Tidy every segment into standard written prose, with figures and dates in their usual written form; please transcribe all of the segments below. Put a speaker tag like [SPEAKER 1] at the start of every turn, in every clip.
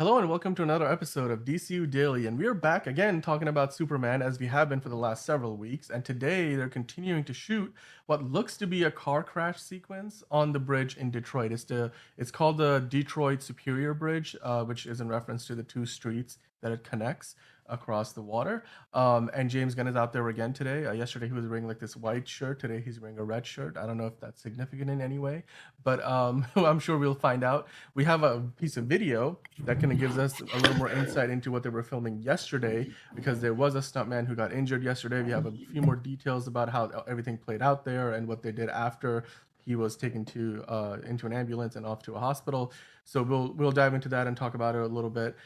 [SPEAKER 1] Hello and welcome to another episode of DCU Daily, and we are back again talking about Superman as we have been for the last several weeks. And today they're continuing to shoot what looks to be a car crash sequence on the bridge in Detroit. It's called the Detroit Superior Bridge, which is in reference to the two streets that it connects across the water. And James Gunn is out there again today. Yesterday he was wearing like this white shirt. Today he's wearing a red shirt. I don't know if that's significant in any way, but I'm sure we'll find out. We have a piece of video that kind of gives us a little more insight into what they were filming yesterday, because there was a stuntman who got injured yesterday. We have a few more details about how everything played out there and what they did after he was taken to into an ambulance and off to a hospital. So we'll dive into that and talk about it a little bit.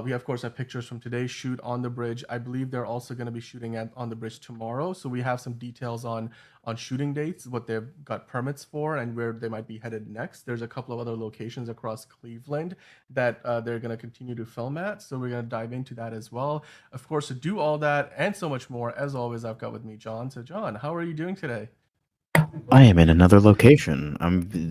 [SPEAKER 1] We of course have pictures from today's shoot on the bridge. I believe they're also going to be shooting on the bridge tomorrow. So we have some details on shooting dates, what they've got permits for, and where they might be headed next. There's a couple of other locations across Cleveland that they're going to continue to film at. So we're going to dive into that as well. Of course, to do all that and so much more, as always, I've got with me John. So John, how are you doing today?
[SPEAKER 2] I am in another location.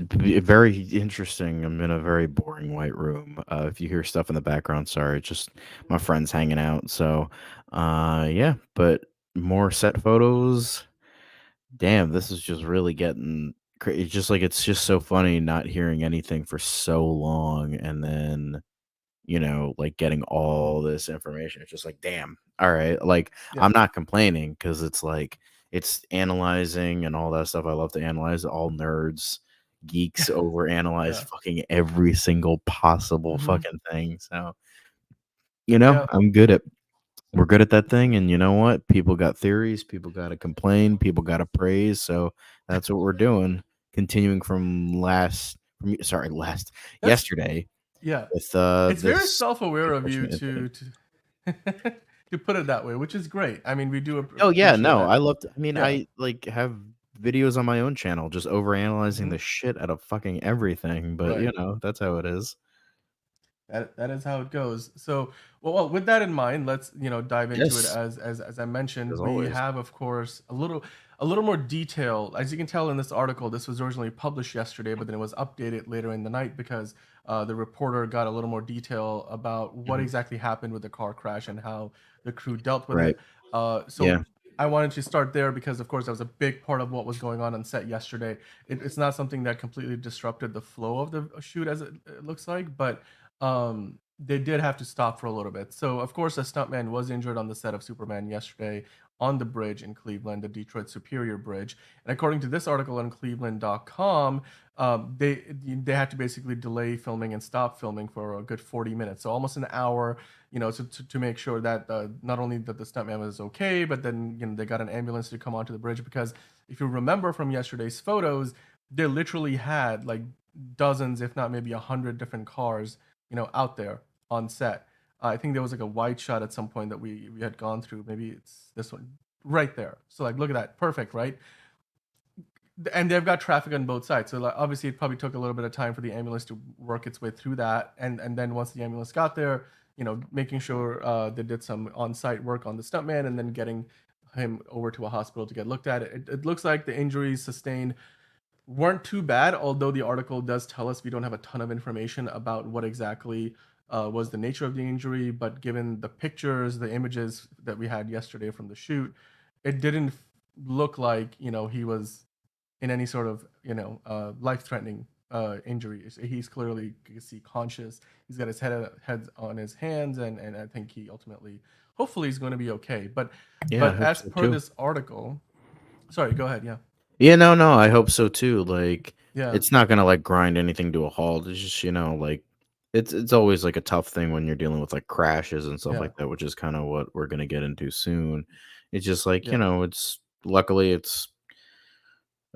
[SPEAKER 2] Very interesting. I'm in a very boring white room. If you hear stuff in the background, sorry, it's just my friends hanging out. So, yeah, but more set photos. Damn, this is just really getting It's just like it's just so funny not hearing anything for so long, and then like getting all this information. It's just like, damn, all right. Like,
[SPEAKER 1] Yeah.
[SPEAKER 2] I'm not complaining because it's like it's analyzing and all that stuff. I love to analyze. All nerds, geeks over analyze
[SPEAKER 1] Yeah.
[SPEAKER 2] fucking every single possible
[SPEAKER 1] Hmm.
[SPEAKER 2] fucking thing. So,
[SPEAKER 1] Yeah.
[SPEAKER 2] I'm good at we're good at that thing. And you know what? People got theories, people gotta complain, people gotta praise. So that's what we're doing. Continuing from last
[SPEAKER 1] That's
[SPEAKER 2] yesterday
[SPEAKER 1] yeah.
[SPEAKER 2] with
[SPEAKER 1] It's very
[SPEAKER 2] this
[SPEAKER 1] self-aware of you
[SPEAKER 2] unfortunate thing.
[SPEAKER 1] to put it that way, which is great. I mean, we do
[SPEAKER 2] Oh, yeah,
[SPEAKER 1] appreciate
[SPEAKER 2] no,
[SPEAKER 1] that.
[SPEAKER 2] I loved I mean,
[SPEAKER 1] Yeah.
[SPEAKER 2] I, like, have videos on my own channel just overanalyzing
[SPEAKER 1] Hmm.
[SPEAKER 2] the shit out of fucking everything, but,
[SPEAKER 1] Right.
[SPEAKER 2] that's how it is.
[SPEAKER 1] That is how it goes. So, with that in mind, let's dive into it.
[SPEAKER 2] Yes,
[SPEAKER 1] As I mentioned,
[SPEAKER 2] as
[SPEAKER 1] we
[SPEAKER 2] always.
[SPEAKER 1] have, of course, a little more detail. As you can tell in this article, this was originally published yesterday, but then it was updated later in the night because the reporter got a little more detail about what
[SPEAKER 2] Mhm.
[SPEAKER 1] exactly happened with the car crash and how the crew dealt with
[SPEAKER 2] Right.
[SPEAKER 1] it.
[SPEAKER 2] Yeah.
[SPEAKER 1] So. I wanted to start there because, of course, that was a big part of what was going on set yesterday. It's not something that completely disrupted the flow of the shoot, as it looks like, but they did have to stop for a little bit. So, of course, a stuntman was injured on the set of Superman yesterday on the bridge in Cleveland, the Detroit Superior Bridge. And according to this article on Cleveland.com, they had to basically delay filming and stop filming for a good 40 minutes, so almost an hour. To make sure that not only that the stuntman was okay, but then they got an ambulance to come onto the bridge because if you remember from yesterday's photos, they literally had like dozens, if not maybe 100 different cars out there on set. I think there was like a wide shot at some point that we had gone through. Maybe it's this one right there. So like, look at that, perfect, right? And they've got traffic on both sides. So like, obviously, it probably took a little bit of time for the ambulance to work its way through that, and then once the ambulance got there, making sure they did some on-site work on the stuntman, and then getting him over to a hospital to get looked at. It looks like the injuries sustained weren't too bad, although the article does tell us we don't have a ton of information about what exactly was the nature of the injury. But given the pictures, the images that we had yesterday from the shoot, it didn't look like he was in any sort of life-threatening injury. He's clearly, you can see, conscious. He's got his head on his hands, and I think he ultimately, hopefully, he's going to be okay. But
[SPEAKER 2] Yeah, I
[SPEAKER 1] but
[SPEAKER 2] hope
[SPEAKER 1] as
[SPEAKER 2] so
[SPEAKER 1] per
[SPEAKER 2] too.
[SPEAKER 1] this article, sorry, go ahead. Yeah,
[SPEAKER 2] Yeah, no, I hope so too. Like,
[SPEAKER 1] yeah,
[SPEAKER 2] it's not gonna like grind anything to a halt. It's just, like it's always like a tough thing when you're dealing with like crashes and stuff
[SPEAKER 1] yeah,
[SPEAKER 2] like that, which is kind of what we're gonna get into soon. It's just like,
[SPEAKER 1] yeah.
[SPEAKER 2] it's luckily it's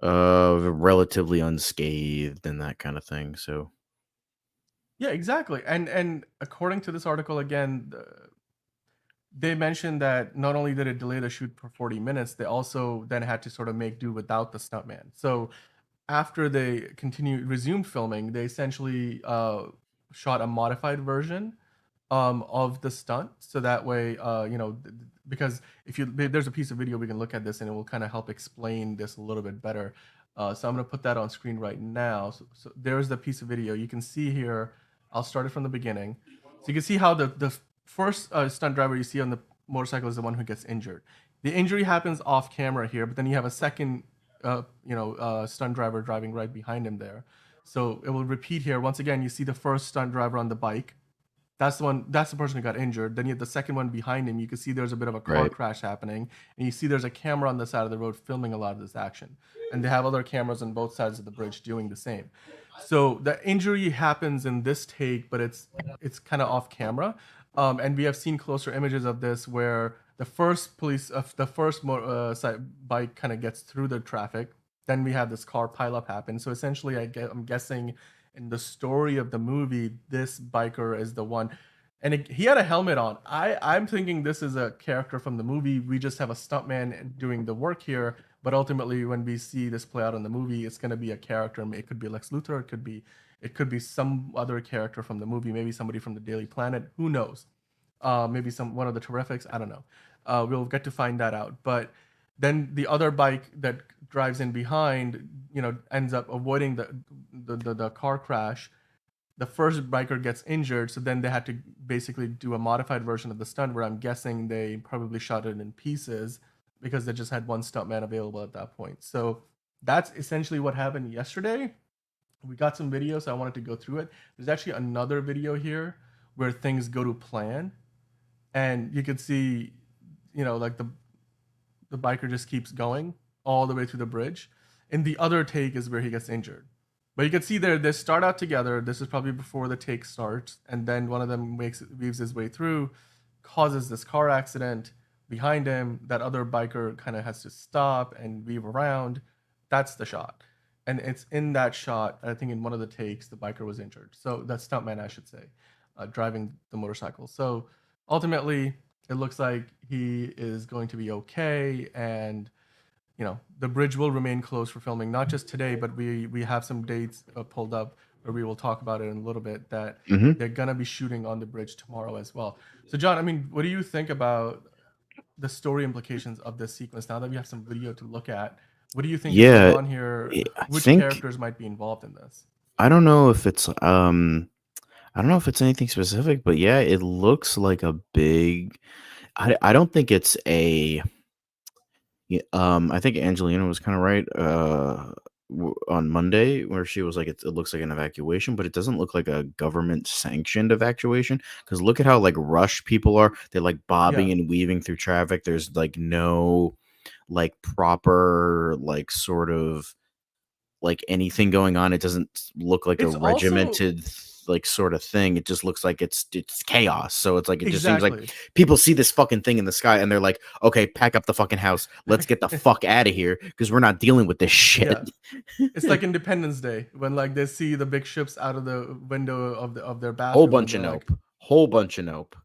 [SPEAKER 2] relatively unscathed and that kind of thing. So
[SPEAKER 1] Yeah, exactly. And according to this article again, they mentioned that not only did it delay the shoot for 40 minutes, they also then had to sort of make do without the stuntman. So after they resumed filming, they essentially shot a modified version of the stunt, so that way, because there's a piece of video we can look at this, and it will kind of help explain this a little bit better. So I'm going to put that on screen right now. So there's the piece of video you can see here. I'll start it from the beginning. So you can see how the first stunt driver you see on the motorcycle is the one who gets injured. The injury happens off camera here, but then you have a second, stunt driver driving right behind him there. So it will repeat here. Once again, you see the first stunt driver on the bike. That's the one. That's the person who got injured. Then you have the second one behind him. You can see there's a bit of a car
[SPEAKER 2] Right.
[SPEAKER 1] crash happening, and you see there's a camera on the side of the road filming a lot of this action. And they have other cameras on both sides of the bridge doing the same. So the injury happens in this take, but it's kind of off camera. And we have seen closer images of this where the first bike kind of gets through the traffic. Then we have this car pileup happen. So essentially, I'm guessing in the story of the movie, this biker is the one, and he had a helmet on. I'm thinking this is a character from the movie. We just have a stuntman doing the work here, but ultimately, when we see this play out in the movie, it's going to be a character. It could be Lex Luthor. It could be some other character from the movie. Maybe somebody from the Daily Planet. Who knows? Maybe one of the Terrifics. I don't know. We'll get to find that out. But then the other bike that drives in behind, ends up avoiding the car crash. The first biker gets injured, so then they had to basically do a modified version of the stunt where I'm guessing they probably shot it in pieces because they just had one stuntman available at that point. So that's essentially what happened yesterday. We got some videos, so I wanted to go through it. There's actually another video here where things go to plan, and you could see, like the biker just keeps going all the way through the bridge. And the other take is where he gets injured. But you can see there, they start out together. This is probably before the take starts, and then one of them weaves his way through, causes this car accident behind him. That other biker kind of has to stop and weave around. That's the shot, and it's in that shot. I think in one of the takes, the biker was injured. So that's stuntman, I should say, driving the motorcycle. So ultimately, it looks like he is going to be okay, and the bridge will remain closed for filming, not just today, but we have some dates pulled up where we will talk about it in a little bit, that
[SPEAKER 2] Hmm.
[SPEAKER 1] they're gonna be shooting on the bridge tomorrow as well. So John, I mean, what do you think about the story implications of this sequence now that we have some video to look at? What do you think is going
[SPEAKER 2] Yeah,
[SPEAKER 1] on here?
[SPEAKER 2] I
[SPEAKER 1] Which
[SPEAKER 2] think
[SPEAKER 1] characters might be involved in this?
[SPEAKER 2] I don't know if it's I don't know if it's anything specific, but yeah, it looks like a big. I don't think it's a. Yeah, I think Angelina was kind of right on Monday where she was like, it looks like an evacuation, but it doesn't look like a government sanctioned evacuation because look at how like rushed people are. They're like bobbing
[SPEAKER 1] Yeah,
[SPEAKER 2] and weaving through traffic. There's like no like proper like sort of like anything going on. It doesn't look like a
[SPEAKER 1] it's also
[SPEAKER 2] regimented like sort of thing. It just looks like it's chaos. So it's like it just seems like
[SPEAKER 1] exactly.
[SPEAKER 2] people see this fucking thing in the sky and they're like, okay, pack up the fucking house. Let's get the fuck out of here because we're not dealing with this shit.
[SPEAKER 1] Yeah. It's like Independence Day when like they see the big ships out of the window of their
[SPEAKER 2] Whole
[SPEAKER 1] bathroom and
[SPEAKER 2] bunch
[SPEAKER 1] they're
[SPEAKER 2] of
[SPEAKER 1] like,
[SPEAKER 2] nope. Whole bunch of nope.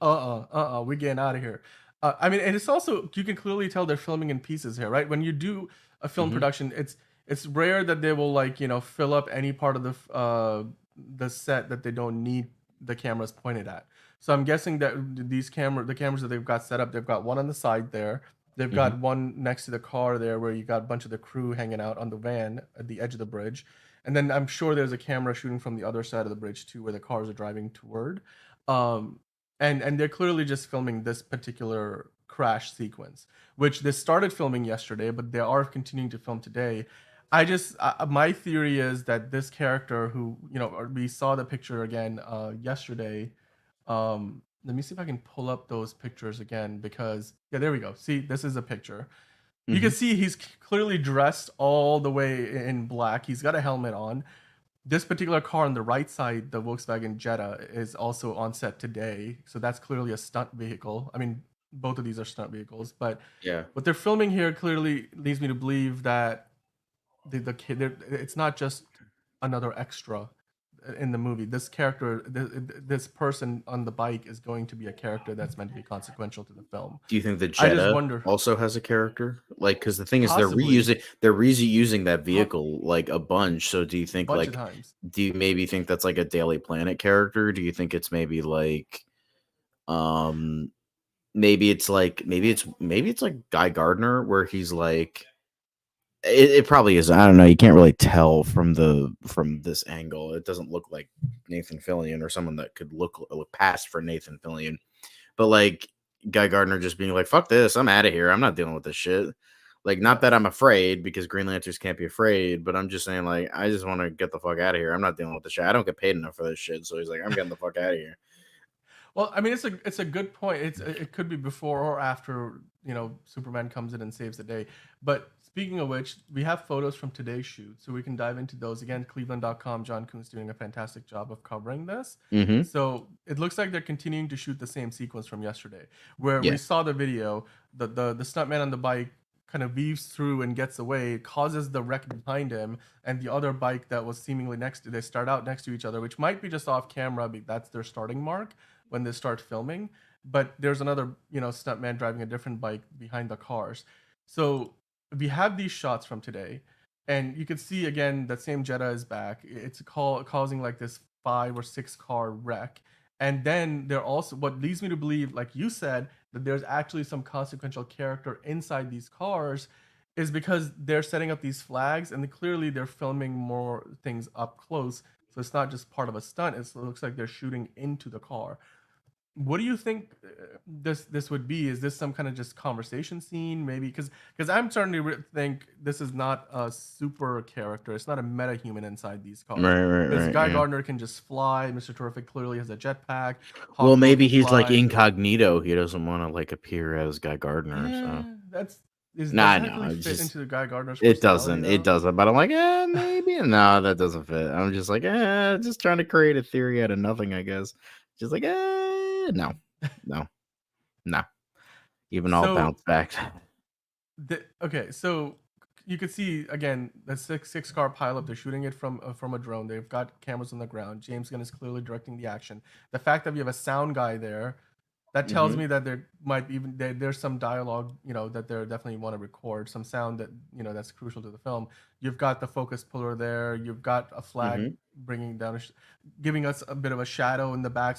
[SPEAKER 1] we're getting out of here. I mean, and it's also, you can clearly tell they're filming in pieces here, right? When you do a film
[SPEAKER 2] Hmm.
[SPEAKER 1] production, it's rare that they will like fill up any part of the set that they don't need the cameras pointed at. So I'm guessing that the cameras that they've got set up, they've got one on the side there. They've
[SPEAKER 2] Hmm.
[SPEAKER 1] got one next to the car there where you got a bunch of the crew hanging out on the van at the edge of the bridge. And then I'm sure there's a camera shooting from the other side of the bridge too, where the cars are driving toward. Um, and they're clearly just filming this particular crash sequence, which they started filming yesterday, but they are continuing to film today. My theory is that this character who we saw the picture again yesterday. Let me see if I can pull up those pictures again, because yeah, there we go. See, this is a picture. You can
[SPEAKER 2] Hmm.
[SPEAKER 1] see he's clearly dressed all the way in black. He's got a helmet on. This particular car on the right side, the Volkswagen Jetta, is also on set today. So that's clearly a stunt vehicle. I mean, both of these are stunt vehicles, but
[SPEAKER 2] Yeah.
[SPEAKER 1] what they're filming here clearly leads me to believe that the kid, it's not just another extra in the movie. This character, this person on the bike is going to be a character that's meant to be consequential to the film.
[SPEAKER 2] Do you think the
[SPEAKER 1] I just
[SPEAKER 2] Jetta
[SPEAKER 1] wonder,
[SPEAKER 2] also has a character? Like, because the thing is,
[SPEAKER 1] possibly,
[SPEAKER 2] they're reusing that
[SPEAKER 1] po-
[SPEAKER 2] vehicle like a bunch. So, do you
[SPEAKER 1] a
[SPEAKER 2] think
[SPEAKER 1] bunch of
[SPEAKER 2] like,
[SPEAKER 1] times.
[SPEAKER 2] do you maybe think that's like a Daily Planet character? Do you think it's maybe like, um, maybe it's like Guy Gardner, where he's like, it probably is. I don't know. You can't really tell from this angle. It doesn't look like. Nathan Fillion or someone that could look past for Nathan Fillion. But like Guy Gardner just being like, "Fuck this, I'm out of here. I'm not dealing with this shit." Like, not that
[SPEAKER 1] Yes.
[SPEAKER 2] I'm afraid because Green Lanterns can't be afraid, but I'm just saying, like, I just want to get the fuck out of here. I'm not dealing with this shit. I don't get paid enough for this shit. So he's like, I'm getting the fuck out of here.
[SPEAKER 1] Well, I mean, it's a good point. It could be before or after Superman comes in and saves the day. But speaking of which, we have photos from today's shoot, so we can dive into those again. Cleveland.com. John Kuhn's doing a fantastic job of covering this.
[SPEAKER 2] Mm-hmm.
[SPEAKER 1] So it looks like they're continuing to shoot the same sequence from yesterday, where we
[SPEAKER 2] Yeah.
[SPEAKER 1] saw the video. The stuntman on the bike kind of weaves through and gets away, causes the wreck behind him, and the other bike that was seemingly next to. They start out next to each other, which might be just off camera. But that's their starting mark when they start filming. But there's another, stuntman driving a different bike behind the cars. So we have these shots from today, and you can see again that same Jetta is back. It's causing like this 5 or 6 car wreck. And then they're also what leads me to believe, like you said, that there's actually some consequential character inside these cars is because they're setting up these flags and clearly they're filming more things up close. So it's not just part of a stunt. It looks like they're shooting into the car. What do you think this would be? Is this some kind of just conversation scene? Maybe because I'm starting to think this is not a super character. It's not a meta human inside these cars. Because
[SPEAKER 2] Right.
[SPEAKER 1] Guy
[SPEAKER 2] Yeah.
[SPEAKER 1] Gardner can just fly. Mr. Terrific clearly has a jetpack.
[SPEAKER 2] Well,
[SPEAKER 1] Hawkgirl
[SPEAKER 2] maybe
[SPEAKER 1] can
[SPEAKER 2] he's like
[SPEAKER 1] fly.
[SPEAKER 2] incognito. He doesn't want to like appear as Guy Gardner. So,
[SPEAKER 1] Yeah, does
[SPEAKER 2] nah,
[SPEAKER 1] that
[SPEAKER 2] no,
[SPEAKER 1] really
[SPEAKER 2] it's
[SPEAKER 1] fit
[SPEAKER 2] just
[SPEAKER 1] into the Guy Gardner's
[SPEAKER 2] it
[SPEAKER 1] personality
[SPEAKER 2] doesn't. It
[SPEAKER 1] though?
[SPEAKER 2] doesn't. But I'm like, maybe no, that doesn't fit. I'm just like, just trying to create a theory out of nothing, I guess. Just like, no, no, no. Even all
[SPEAKER 1] So
[SPEAKER 2] bounce back.
[SPEAKER 1] okay, so you could see again the six car pileup. They're shooting it from a drone. They've got cameras on the ground. James Gunn is clearly directing the action. The fact that we have a sound guy there, that tells
[SPEAKER 2] Mm-hmm.
[SPEAKER 1] me that there might be even there's some dialogue, that they definitely want to record some sound that that's crucial to the film. You've got the focus puller there. You've got a flag
[SPEAKER 2] Mm-hmm.
[SPEAKER 1] bringing down, giving us a bit of a shadow in the back.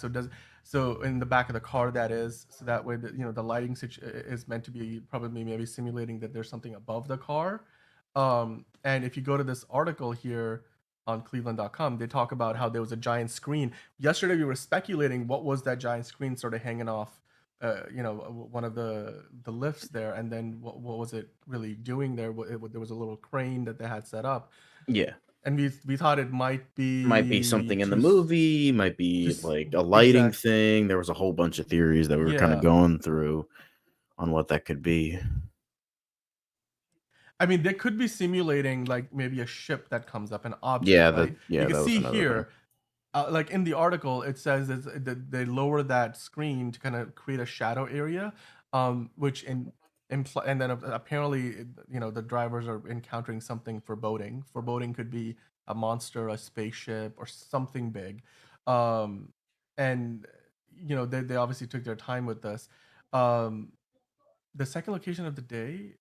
[SPEAKER 1] So in the back of the car that is, so that way the lighting is meant to be probably maybe simulating that there's something above the car. And if you go to this article here on cleveland.com, they talk about how there was a giant screen. Yesterday we were speculating what was that giant screen sort of hanging off one of the lifts there, and then what was it really doing there? There was a little crane that they had set up,
[SPEAKER 2] Yeah.
[SPEAKER 1] and we thought it might
[SPEAKER 2] Might be
[SPEAKER 1] be
[SPEAKER 2] something in the
[SPEAKER 1] to
[SPEAKER 2] movie, might be
[SPEAKER 1] just
[SPEAKER 2] like a lighting
[SPEAKER 1] exact
[SPEAKER 2] thing. There was a whole bunch of theories that we were kind of
[SPEAKER 1] yeah.
[SPEAKER 2] going through on what that could be.
[SPEAKER 1] I mean, they could be simulating like maybe a ship that comes up, an object,
[SPEAKER 2] Yeah,
[SPEAKER 1] right? You can
[SPEAKER 2] that was
[SPEAKER 1] see
[SPEAKER 2] another thing.
[SPEAKER 1] here, like in the article, it says that they lower that screen to kind of create a shadow area, which and then apparently, the drivers are encountering something foreboding. Foreboding could be a monster, a spaceship, or something big, um, and they obviously took their time with this. Um, the second location of the day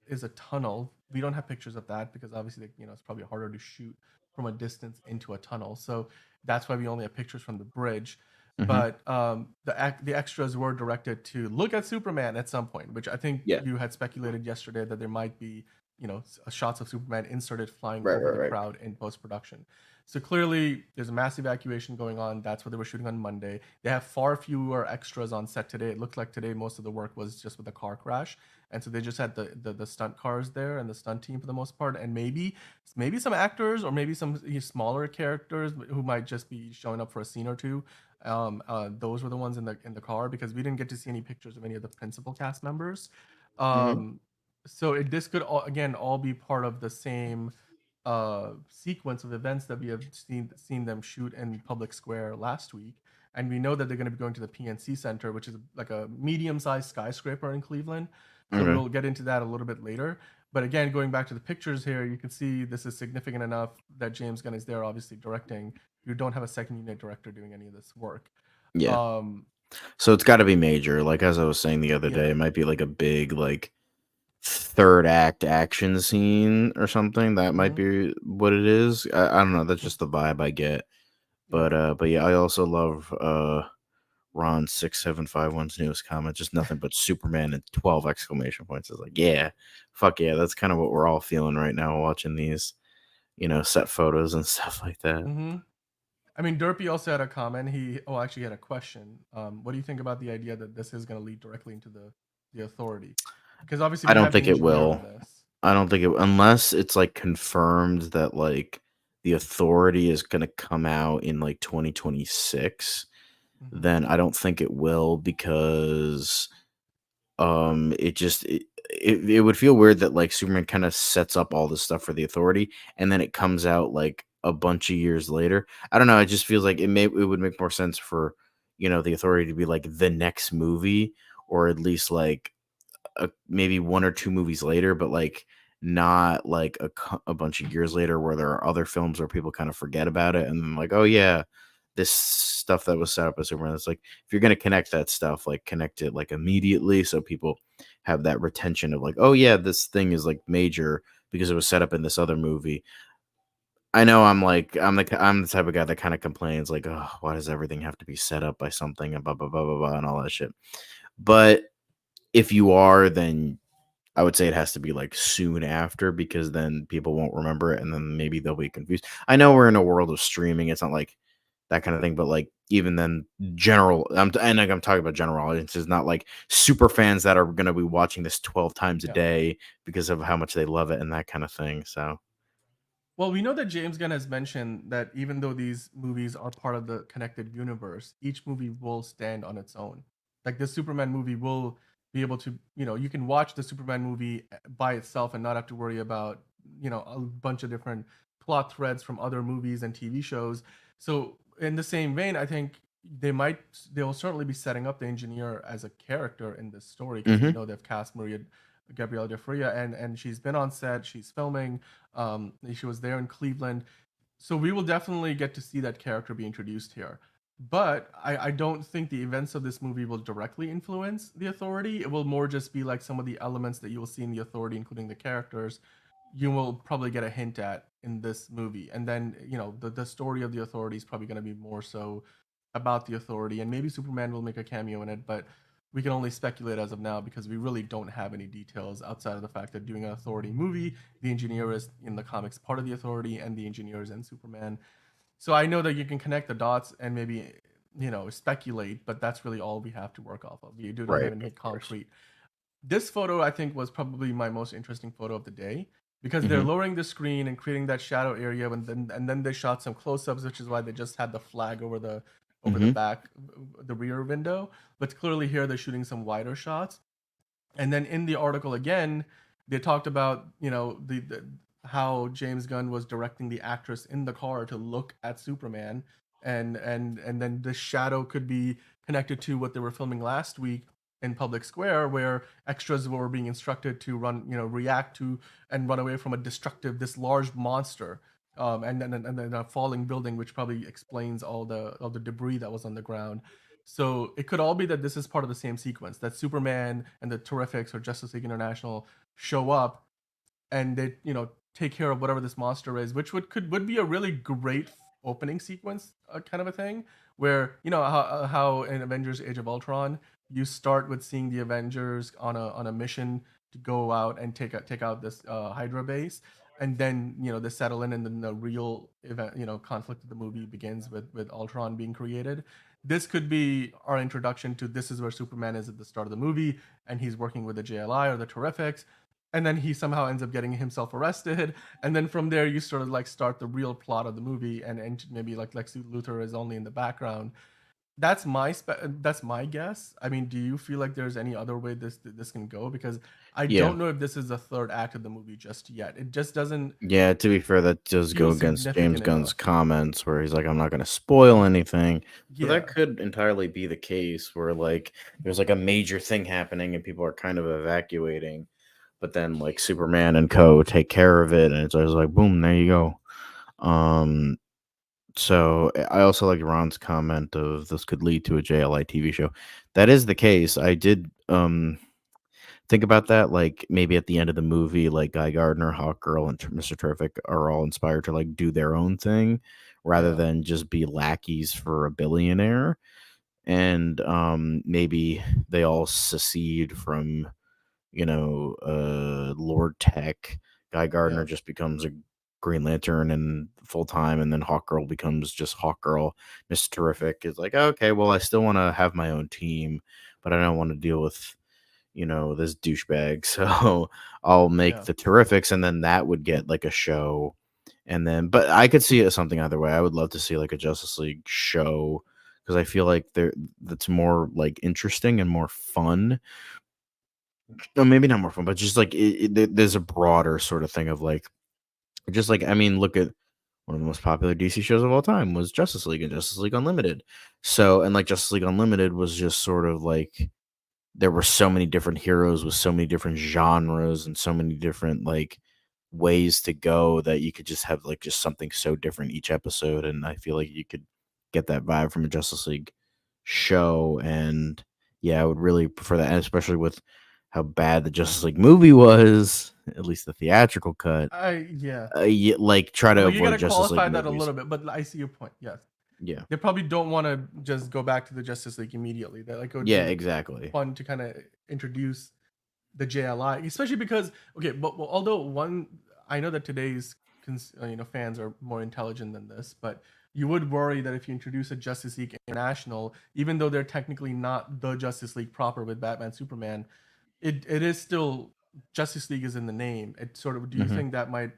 [SPEAKER 1] is a tunnel. We don't have pictures of that because obviously, it's probably harder to shoot from a distance into a tunnel. So that's why we only have pictures from the bridge.
[SPEAKER 2] Hmm.
[SPEAKER 1] But the extras were directed to look at Superman at some point, which I think
[SPEAKER 2] Yeah.
[SPEAKER 1] you had speculated yesterday that there might be, shots of Superman inserted flying
[SPEAKER 2] Right.
[SPEAKER 1] over
[SPEAKER 2] Right.
[SPEAKER 1] the
[SPEAKER 2] Right.
[SPEAKER 1] crowd in post production. So clearly, there's a mass evacuation going on. That's what they were shooting on Monday. They have far fewer extras on set today. It looked like today most of the work was just with the car crash, and so they just had the stunt cars there and the stunt team for the most part, and maybe some actors or maybe some smaller characters who might just be showing up for a scene or two. Those were the ones in the car because we didn't get to see any pictures of any of the principal cast members.
[SPEAKER 2] Hmm.
[SPEAKER 1] um so this could all be part of the same sequence of events that we have seen them shoot in public square last week. And we know that they're going to be going to the PNC Center, which is like a medium-sized skyscraper in Cleveland. So
[SPEAKER 2] Okay.
[SPEAKER 1] we'll get into that a little bit later. But again, going back to the pictures here, you can see this is significant enough that James Gunn is there, obviously directing. You don't have a second unit director doing any of this work.
[SPEAKER 2] Yeah.
[SPEAKER 1] Um,
[SPEAKER 2] So it's got to be major. Like as I was saying the other day,
[SPEAKER 1] yeah.
[SPEAKER 2] it might be like a big like third act action scene or something. That might
[SPEAKER 1] Hmm.
[SPEAKER 2] be what it is. I don't know. That's just the vibe I get.
[SPEAKER 1] Yeah.
[SPEAKER 2] But yeah, I also love Ron 6751's newest comment. Just nothing but Superman and 12 exclamation points. It's like, yeah, fuck yeah. That's kind of what we're all feeling right now watching these, set photos and stuff like that.
[SPEAKER 1] Hmm. I mean, Derpy also had a comment. Actually, he had a question. What do you think about the idea that this is going to lead directly into the authority? Because obviously
[SPEAKER 2] I
[SPEAKER 1] we
[SPEAKER 2] don't
[SPEAKER 1] have the
[SPEAKER 2] think it
[SPEAKER 1] engineer
[SPEAKER 2] will.
[SPEAKER 1] in this.
[SPEAKER 2] I don't think it unless it's like confirmed that like the authority is going to come out in like 2026,
[SPEAKER 1] Hmm.
[SPEAKER 2] then I don't think it will because it just it would feel weird that like Superman kind of sets up all this stuff for the authority and then it comes out like a bunch of years later. I don't know, it just feels like it would make more sense for, the authority to be like the next movie, or at least like maybe one or two movies later, but like not like a bunch of years later where there are other films where people kind of forget about it and then like, oh yeah, this stuff that was set up as Superman. It's like if you're gonna connect that stuff, like connect it like immediately so people have that retention of like, oh yeah, this thing is like major because it was set up in this other movie. I know I'm the type of guy that kind of complains like, oh, why does everything have to be set up by something and blah blah blah blah blah and all that shit. But if you are, then I would say it has to be like soon after because then people won't remember it and then maybe they'll be confused. I know we're in a world of streaming. It's not like that kind of thing, but like even then and like I'm talking about general audiences, not like super fans that are going to be watching this 12 times a
[SPEAKER 1] Yeah.
[SPEAKER 2] day because of how much they love it and that kind of thing. So,
[SPEAKER 1] Well, we know that James Gunn has mentioned that even though these movies are part of the connected universe, each movie will stand on its own. Like the Superman movie will be able to, you can watch the Superman movie by itself and not have to worry about, a bunch of different plot threads from other movies and TV shows. So, in the same vein, I think they'll certainly be setting up the engineer as a character in this story because we
[SPEAKER 2] mhm.
[SPEAKER 1] know they've cast Maria Gabrielle De Fria and she's been on set, she's filming. She was there in Cleveland, so we will definitely get to see that character be introduced here. But I don't think the events of this movie will directly influence the Authority. It will more just be like some of the elements that you will see in the Authority, including the characters, you will probably get a hint at in this movie. And then, the story of the Authority is probably going to be more so about the Authority. And maybe Superman will make a cameo in it, but we can only speculate as of now because we really don't have any details outside of the fact that doing an Authority movie, the engineer is in the comics part of the Authority, and the engineer is in Superman. So I know that you can connect the dots and maybe speculate, but that's really all we have to work off of. We don't
[SPEAKER 2] Right,
[SPEAKER 1] have anything
[SPEAKER 2] of course.
[SPEAKER 1] concrete. This photo I think was probably my most interesting photo of the day because they're
[SPEAKER 2] Mhm.
[SPEAKER 1] lowering the screen and creating that shadow area, and then they shot some close-ups, which is why they just had the flag over the
[SPEAKER 2] Mhm.
[SPEAKER 1] back, the rear window. But clearly here they're shooting some wider shots. And then in the article again, they talked about the how James Gunn was directing the actress in the car to look at Superman, and then the shadow could be connected to what they were filming last week in Public Square, where extras were being instructed to run, react to and run away from this large monster, and then a falling building, which probably explains all the debris that was on the ground. So it could all be that this is part of the same sequence, that Superman and the Terrifics or Justice League International show up and they take care of whatever this monster is, which would be a really great opening sequence, kind of a thing, where how in Avengers: Age of Ultron you start with seeing the Avengers on a mission to go out and take out this Hydra base, and then they settle in, and then the real event, conflict of the movie begins with Ultron being created. This could be our introduction to this is where Superman is at the start of the movie, and he's working with the JLI or the Terrifics, and then he somehow ends up getting himself arrested, and then from there you sort of like start the real plot of the movie, and maybe like Lex Luthor is only in the background. That's my guess. I mean, do you feel like there's any other way this can go? Because I
[SPEAKER 2] Yeah.
[SPEAKER 1] don't know if this is the third act of the movie just yet. It just doesn't
[SPEAKER 2] Yeah, to be fair, that does go
[SPEAKER 1] feel
[SPEAKER 2] against James
[SPEAKER 1] significant
[SPEAKER 2] Gunn's
[SPEAKER 1] enough.
[SPEAKER 2] comments where he's like, "I'm not gonna spoil anything." But that
[SPEAKER 1] Yeah.
[SPEAKER 2] could entirely be the case where like there's like a major thing happening and people are kind of evacuating, but then like Superman and Co. take care of it, and it's always like, boom, there you go. Um, so I also like Ron's comment of this could lead to a JLI TV show. That is the case. I did think about that, like, maybe at the end of the movie, like, Guy Gardner, Hawkgirl, and Mr. Terrific are all inspired to, like, do their own thing rather
[SPEAKER 1] Yeah.
[SPEAKER 2] than just be lackeys for a billionaire, and, maybe they all secede from, Lord Tech. Guy Gardner
[SPEAKER 1] Yeah.
[SPEAKER 2] just becomes a Green Lantern and full time, and then Hawkgirl becomes just Hawkgirl. Mr. Terrific is like, okay, well, I still want to have my own team, but I don't want to deal with this douchebag. So I'll make
[SPEAKER 1] Yeah.
[SPEAKER 2] the Terrifics, and then that would get like a show. And then, but I could see it something either way. I would love to see like a Justice League show because I feel like that's more like interesting and more fun. No, maybe not more fun, but just like there's a broader sort of thing of like, just like, I mean, look at one of the most popular DC shows of all time was Justice League and Justice League Unlimited. So, and like Justice League Unlimited was just sort of like there were so many different heroes with so many different genres and so many different like ways to go that you could just have like just something so different each episode. And I feel like you could get that vibe from a Justice League show. And yeah, I would really prefer that, and especially with how bad the Justice League movie was, at least the theatrical cut.
[SPEAKER 1] Yeah.
[SPEAKER 2] Yeah, like try to
[SPEAKER 1] But you
[SPEAKER 2] avoid
[SPEAKER 1] gotta
[SPEAKER 2] Justice League
[SPEAKER 1] qualify that a
[SPEAKER 2] movies.
[SPEAKER 1] little bit. But I see your point. Yes,
[SPEAKER 2] Yeah.
[SPEAKER 1] they probably don't want to just go back to the Justice League immediately. That like it would
[SPEAKER 2] Yeah,
[SPEAKER 1] be
[SPEAKER 2] exactly.
[SPEAKER 1] fun to kind of introduce the JLI, especially because okay, but well, although one, I know that today's fans are more intelligent than this, but you would worry that if you introduce a Justice League International, even though they're technically not the Justice League proper with Batman, Superman, it is still Justice League is in the name. It sort of, do you
[SPEAKER 2] Hmm.
[SPEAKER 1] think that might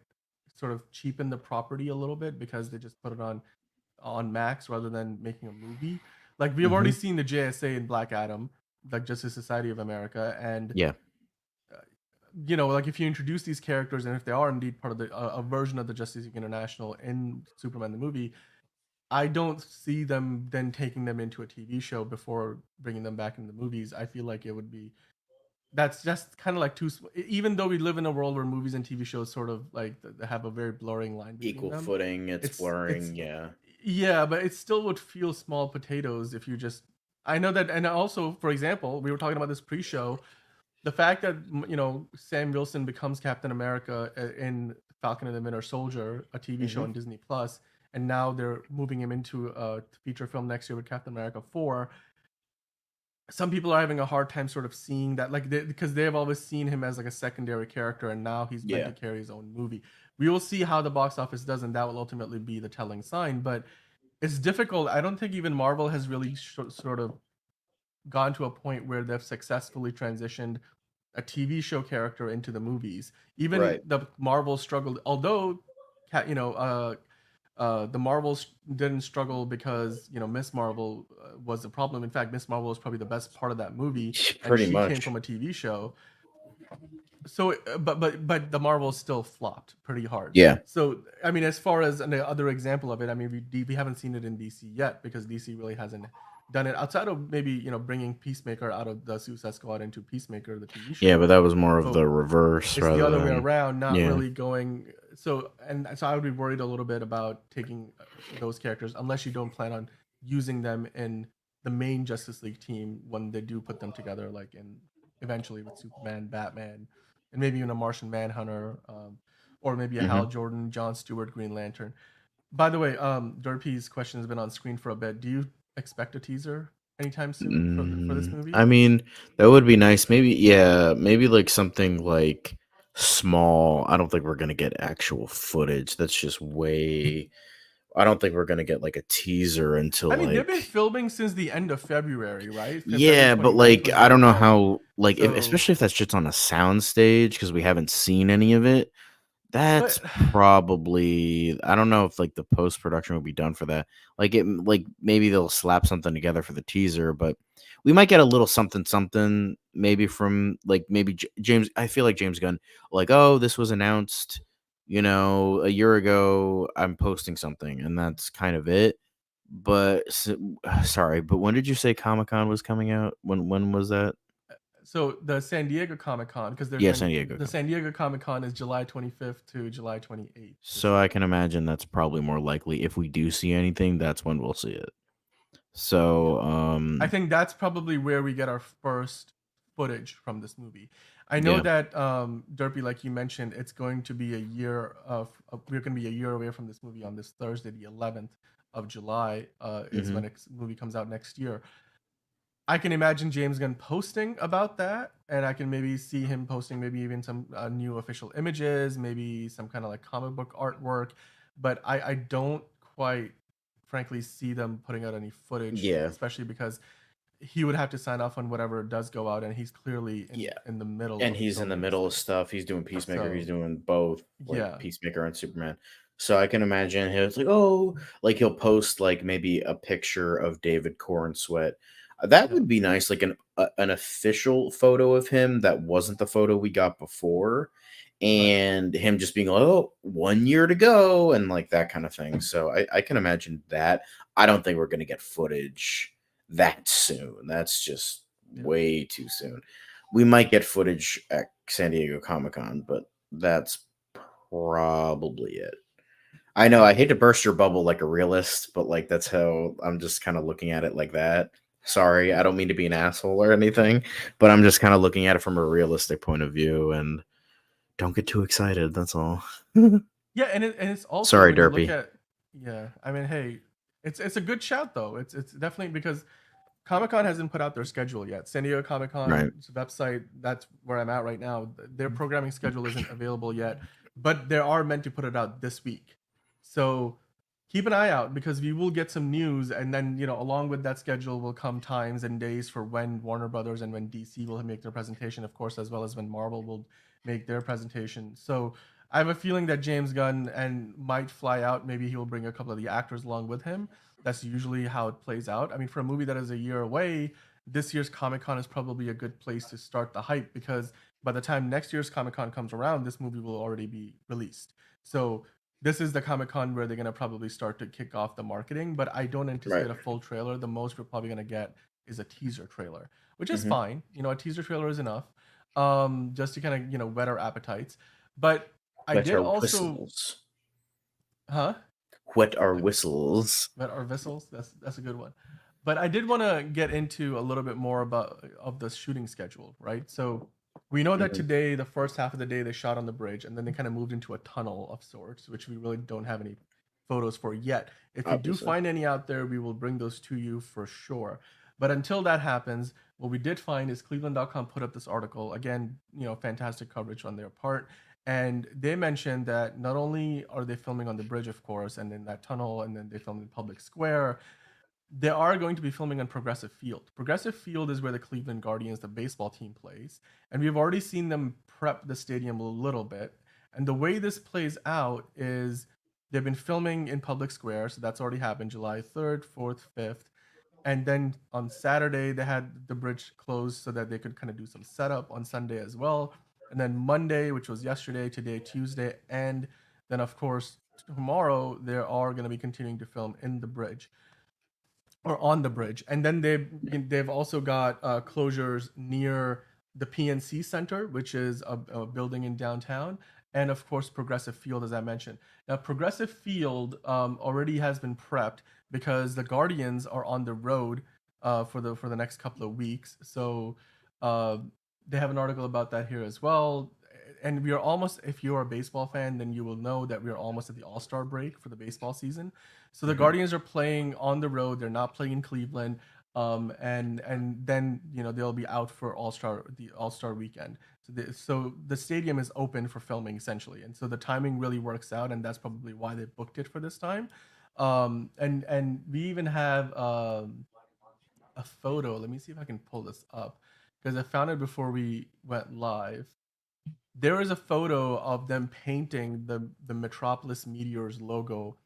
[SPEAKER 1] sort of cheapen the property a little bit because they just put it on Max rather than making a movie? Like we've already
[SPEAKER 2] Hmm.
[SPEAKER 1] seen the JSA in Black Adam, like Justice Society of America, and
[SPEAKER 2] Yeah.
[SPEAKER 1] uh, like if you introduce these characters and if they are indeed part of a version of the Justice League International in Superman the movie, I don't see them then taking them into a TV show before bringing them back in the movies. I feel like it would be, that's just kind of like even though we live in a world where movies and TV shows sort of like they have a very blurring line between
[SPEAKER 2] Equal
[SPEAKER 1] them.
[SPEAKER 2] footing, it's
[SPEAKER 1] It's
[SPEAKER 2] blurring, yeah.
[SPEAKER 1] yeah, but it still would feel small potatoes if you just, I know that. And also, for example, we were talking about this pre-show, the fact that Sam Wilson becomes Captain America in Falcon and the Winter Soldier, a TV show
[SPEAKER 2] Hmm.
[SPEAKER 1] on Disney Plus, and now they're moving him into a feature film next year with Captain America 4. Some people are having a hard time sort of seeing that, like because they've always seen him as like a secondary character, and now he's meant to
[SPEAKER 2] Yeah.
[SPEAKER 1] carry his own movie. We will see how the box office does, and that will ultimately be the telling sign. But it's difficult. I don't think even Marvel has really sort of gone to a point where they've successfully transitioned a TV show character into the movies. Even
[SPEAKER 2] Right.
[SPEAKER 1] the Marvel struggled, although, the Marvels didn't struggle because Miss Marvel was the problem. In fact, Miss Marvel was probably the best part of that movie, and
[SPEAKER 2] Pretty
[SPEAKER 1] she came
[SPEAKER 2] much.
[SPEAKER 1] from a TV show. So, but the Marvels still flopped pretty hard.
[SPEAKER 2] Yeah.
[SPEAKER 1] So, I mean, as far as another example of it, I mean, we haven't seen it in DC yet because DC really hasn't done it outside of maybe bringing Peacemaker out of the Suicide Squad into Peacemaker the TV
[SPEAKER 2] Yeah, but
[SPEAKER 1] show.
[SPEAKER 2] that was more of
[SPEAKER 1] But
[SPEAKER 2] the reverse
[SPEAKER 1] it's the
[SPEAKER 2] rather
[SPEAKER 1] other way
[SPEAKER 2] than.
[SPEAKER 1] around, not
[SPEAKER 2] Yeah.
[SPEAKER 1] really going. So I would be worried a little bit about taking those characters unless you don't plan on using them in the main Justice League team when they do put them together, like in eventually with Superman, Batman, and maybe even a Martian Manhunter, or maybe a Hal
[SPEAKER 2] Hmm.
[SPEAKER 1] Jordan, John Stewart, Green Lantern. By the way, Derpy's question has been on screen for a bit. Do you expect a teaser anytime soon for this movie?
[SPEAKER 2] I mean, that would be nice. Maybe, yeah, maybe like something like small. I don't think we're gonna get actual footage. That's just way. I don't think we're gonna get like a teaser
[SPEAKER 1] I
[SPEAKER 2] until
[SPEAKER 1] mean, they've been
[SPEAKER 2] like.
[SPEAKER 1] filming since the end of February, right? February
[SPEAKER 2] Yeah, but
[SPEAKER 1] 29th
[SPEAKER 2] like
[SPEAKER 1] was
[SPEAKER 2] I
[SPEAKER 1] the
[SPEAKER 2] don't know
[SPEAKER 1] event.
[SPEAKER 2] how, like, if
[SPEAKER 1] So,
[SPEAKER 2] especially if that's just on a sound stage because we haven't seen any of it.
[SPEAKER 1] but
[SPEAKER 2] That's probably, I don't know if like the post production will be done for that. Like maybe they'll slap something together for the teaser, but we might get a little something something maybe from like maybe James. I feel like James Gunn, like, oh, this was announced, a year ago. I'm posting something, and that's kind of it. But sorry, but when did you say Comic Con was coming out? When was that?
[SPEAKER 1] so the San Diego Comic Con, because they're
[SPEAKER 2] Yeah,
[SPEAKER 1] going
[SPEAKER 2] San Diego.
[SPEAKER 1] the San Diego Comic Con is July 25th to July 28th this
[SPEAKER 2] So I
[SPEAKER 1] year.
[SPEAKER 2] can imagine that's probably more likely if we do see anything, that's when we'll see it.
[SPEAKER 1] Yeah.
[SPEAKER 2] So,
[SPEAKER 1] I think that's probably where we get our first footage from this movie. I know
[SPEAKER 2] yeah.
[SPEAKER 1] that Derpy, like you mentioned, it's going to be a year we're going to be a year away from this movie on this Thursday, the 11th of July, is
[SPEAKER 2] Mhm.
[SPEAKER 1] when its movie comes out next year. I can imagine James Gunn posting about that, and I can maybe see him posting maybe even some new official images, maybe some kind of like comic book artwork. But I don't quite, frankly, see them putting out any footage,
[SPEAKER 2] Yeah,
[SPEAKER 1] especially because he would have to sign off on whatever does go out, and he's clearly
[SPEAKER 2] yeah.
[SPEAKER 1] in the middle
[SPEAKER 2] And
[SPEAKER 1] of
[SPEAKER 2] he's in the
[SPEAKER 1] filming
[SPEAKER 2] middle of
[SPEAKER 1] stuff.
[SPEAKER 2] stuff. He's doing Peacemaker. He's
[SPEAKER 1] So
[SPEAKER 2] doing both, like
[SPEAKER 1] yeah,
[SPEAKER 2] Peacemaker and Superman. So I can imagine he's like, oh, like he'll post like maybe a picture of David Corenswet. That
[SPEAKER 1] yeah,
[SPEAKER 2] would be nice, like an official photo of him that wasn't the photo we got before,
[SPEAKER 1] right,
[SPEAKER 2] and him just being like, oh, 1 year to go, and like that kind of thing. So I can imagine that. I don't think we're gonna get footage that soon. That's just
[SPEAKER 1] yeah.
[SPEAKER 2] way too soon. We might get footage at San Diego Comic-Con, but that's probably it. I know I hate to burst your bubble like a realist, but like that's how I'm just kind of looking at it like that. Sorry, I don't mean to be an asshole or anything, but I'm just kind of looking at it from a realistic point of view and don't get too excited, that's all.
[SPEAKER 1] Yeah, and it's also
[SPEAKER 2] Sorry,
[SPEAKER 1] when you look
[SPEAKER 2] Derpy.
[SPEAKER 1] at, yeah, I mean, hey, it's a good shout though. It's definitely because Comic Con hasn't put out their schedule yet. San Diego Comic
[SPEAKER 2] Right.
[SPEAKER 1] Con's website, that's where I'm at right now. Their programming schedule isn't available yet, but they are meant to put it out this week. So keep an eye out because we will get some news, and then along with that schedule will come times and days for when Warner Brothers and when DC will make their presentation, of course, as well as when Marvel will make their presentation. So I have a feeling that James Gunn and might fly out. Maybe he will bring a couple of the actors along with him. That's usually how it plays out. I mean, for a movie that is a year away, this year's Comic Con is probably a good place to start the hype because by the time next year's Comic Con comes around, this movie will already be released. So this is the Comic Con where they're gonna probably start to kick off the marketing. But I don't
[SPEAKER 2] Right.
[SPEAKER 1] anticipate a full trailer. The most we're probably gonna get is a teaser trailer, which is
[SPEAKER 2] Hmm.
[SPEAKER 1] fine. A teaser trailer is enough, just to kind of whet our appetites. But I
[SPEAKER 2] Wet
[SPEAKER 1] did
[SPEAKER 2] our
[SPEAKER 1] also,
[SPEAKER 2] whistles.
[SPEAKER 1] huh?
[SPEAKER 2] Wet our
[SPEAKER 1] Wet,
[SPEAKER 2] whistles.
[SPEAKER 1] wet our vessels. That's a good one. But I did want to get into a little bit more about of the shooting schedule, right? So we know that
[SPEAKER 2] Hmm.
[SPEAKER 1] today, the first half of the day, they shot on the bridge, and then they kind of moved into a tunnel of sorts, which we really don't have any photos for yet. If we do
[SPEAKER 2] Obviously.
[SPEAKER 1] find any out there, we will bring those to you for sure. But until that happens, what we did find is Cleveland.com put up this article. Again, fantastic coverage on their part. And they mentioned that not only are they filming on the bridge, of course, and in that tunnel, and then they filmed in Public Square, they are going to be filming on Progressive Field. Progressive Field is where the Cleveland Guardians, the baseball team, plays. And we've already seen them prep the stadium a little bit. And the way this plays out is they've been filming in Public Square. So that's already happened July 3rd, 4th, 5th. And then on Saturday, they had the bridge closed so that they could kind of do some setup on Sunday as well. And then Monday, which was yesterday, today, Tuesday, and then, of course, tomorrow, they are going to be continuing to film in the bridge or on the bridge. And then they've also got closures near the PNC Center, which is a building in downtown, and of course Progressive Field, as I mentioned. Now, Progressive Field already has been prepped because the Guardians are on the road for the next couple of weeks. So uh, they have an article about that here as well. And we are almost, if you're a baseball fan, then you will know that we are almost at the All Star break for the baseball season. So the
[SPEAKER 2] Hmm.
[SPEAKER 1] Guardians are playing on the road. They're not playing in Cleveland. And then they'll be out for All Star weekend. So the stadium is open for filming essentially, and so the timing really works out, and that's probably why they booked it for this time. And we even have a photo. Let me see if I can pull this up because I found it before we went live. There is a photo of them painting the Metropolis Meteors logo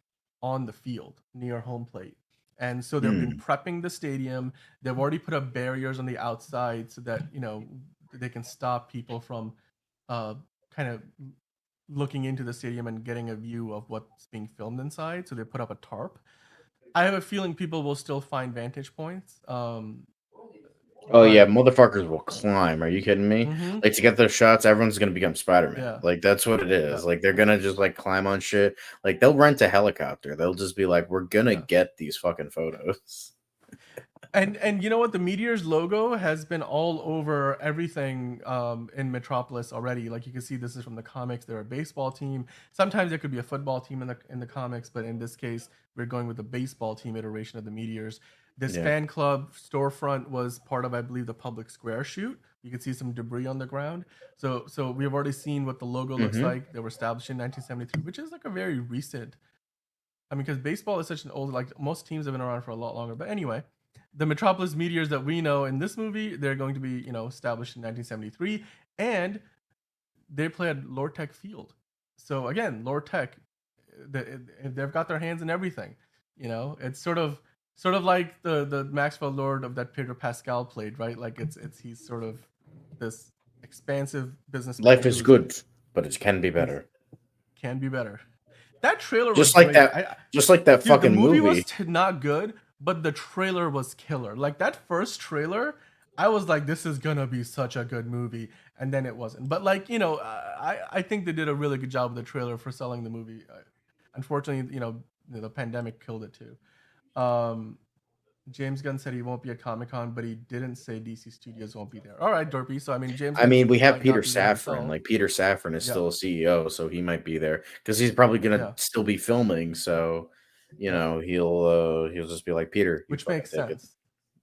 [SPEAKER 1] on the field near home plate. And so they've been
[SPEAKER 2] Hmm.
[SPEAKER 1] prepping the stadium. They've already put up barriers on the outside so that, they can stop people from uh, kind of looking into the stadium and getting a view of what's being filmed inside. So they put up a tarp. I have a feeling people will still find vantage points.
[SPEAKER 2] Oh yeah,
[SPEAKER 1] But
[SPEAKER 2] motherfuckers will climb. Are you kidding me?
[SPEAKER 1] mhm,
[SPEAKER 2] Like to get those shots, everyone's gonna become Spider-Man.
[SPEAKER 1] yeah,
[SPEAKER 2] Like that's what it
[SPEAKER 1] yeah,
[SPEAKER 2] is. Like they're gonna just like climb on shit. Like they'll rent a helicopter. They'll just be like, "We're gonna
[SPEAKER 1] yeah.
[SPEAKER 2] get these fucking photos."
[SPEAKER 1] And you know what? The Meteors logo has been all over everything in Metropolis already. Like you can see, this is from the comics. They're a baseball team. Sometimes there could be a football team in the comics, but in this case, we're going with the baseball team iteration of the Meteors. This
[SPEAKER 2] Yeah.
[SPEAKER 1] fan club storefront was part of, I believe, the public square shoot. You can see some debris on the ground. So we've already seen what the logo looks
[SPEAKER 2] Mm-hmm.
[SPEAKER 1] like. They were established in 1973, which is like a very recent. I mean, because baseball is such an old, like most teams have been around for a lot longer. But anyway, the Metropolis Meteors that we know in this movie, they're going to be, established in 1973, and they play at Lortec Field. So again, Lortec, they've got their hands in everything. It's sort of like the Maxwell Lord of that Peter Pascal played, right? Like it's he's sort of this expansive businessman
[SPEAKER 2] Life is
[SPEAKER 1] who's
[SPEAKER 2] good, but it can be
[SPEAKER 1] he's
[SPEAKER 2] better.
[SPEAKER 1] can be better. That trailer was
[SPEAKER 2] Just like
[SPEAKER 1] great.
[SPEAKER 2] that. Just like that
[SPEAKER 1] Dude, the
[SPEAKER 2] fucking
[SPEAKER 1] movie was
[SPEAKER 2] movie.
[SPEAKER 1] not good, but the trailer was killer. Like that first trailer, I was like, this is gonna be such a good movie, and then it wasn't. But like, I think they did a really good job with the trailer for selling the movie. Unfortunately, the pandemic killed it too. Um, James Gunn said he won't be at Comic Con, but he didn't say DC Studios won't be there. All right, Derpy. So I mean, James
[SPEAKER 2] I
[SPEAKER 1] Gunn
[SPEAKER 2] mean, we have
[SPEAKER 1] might
[SPEAKER 2] Peter
[SPEAKER 1] not be there
[SPEAKER 2] Safran.
[SPEAKER 1] himself.
[SPEAKER 2] Like Peter Safran is
[SPEAKER 1] Yeah,
[SPEAKER 2] still a CEO, so he might be there because he's probably gonna
[SPEAKER 1] yeah,
[SPEAKER 2] still be filming. So,
[SPEAKER 1] yeah.
[SPEAKER 2] he'll just be like, Peter, you
[SPEAKER 1] Which
[SPEAKER 2] fucking
[SPEAKER 1] makes
[SPEAKER 2] take it.
[SPEAKER 1] sense.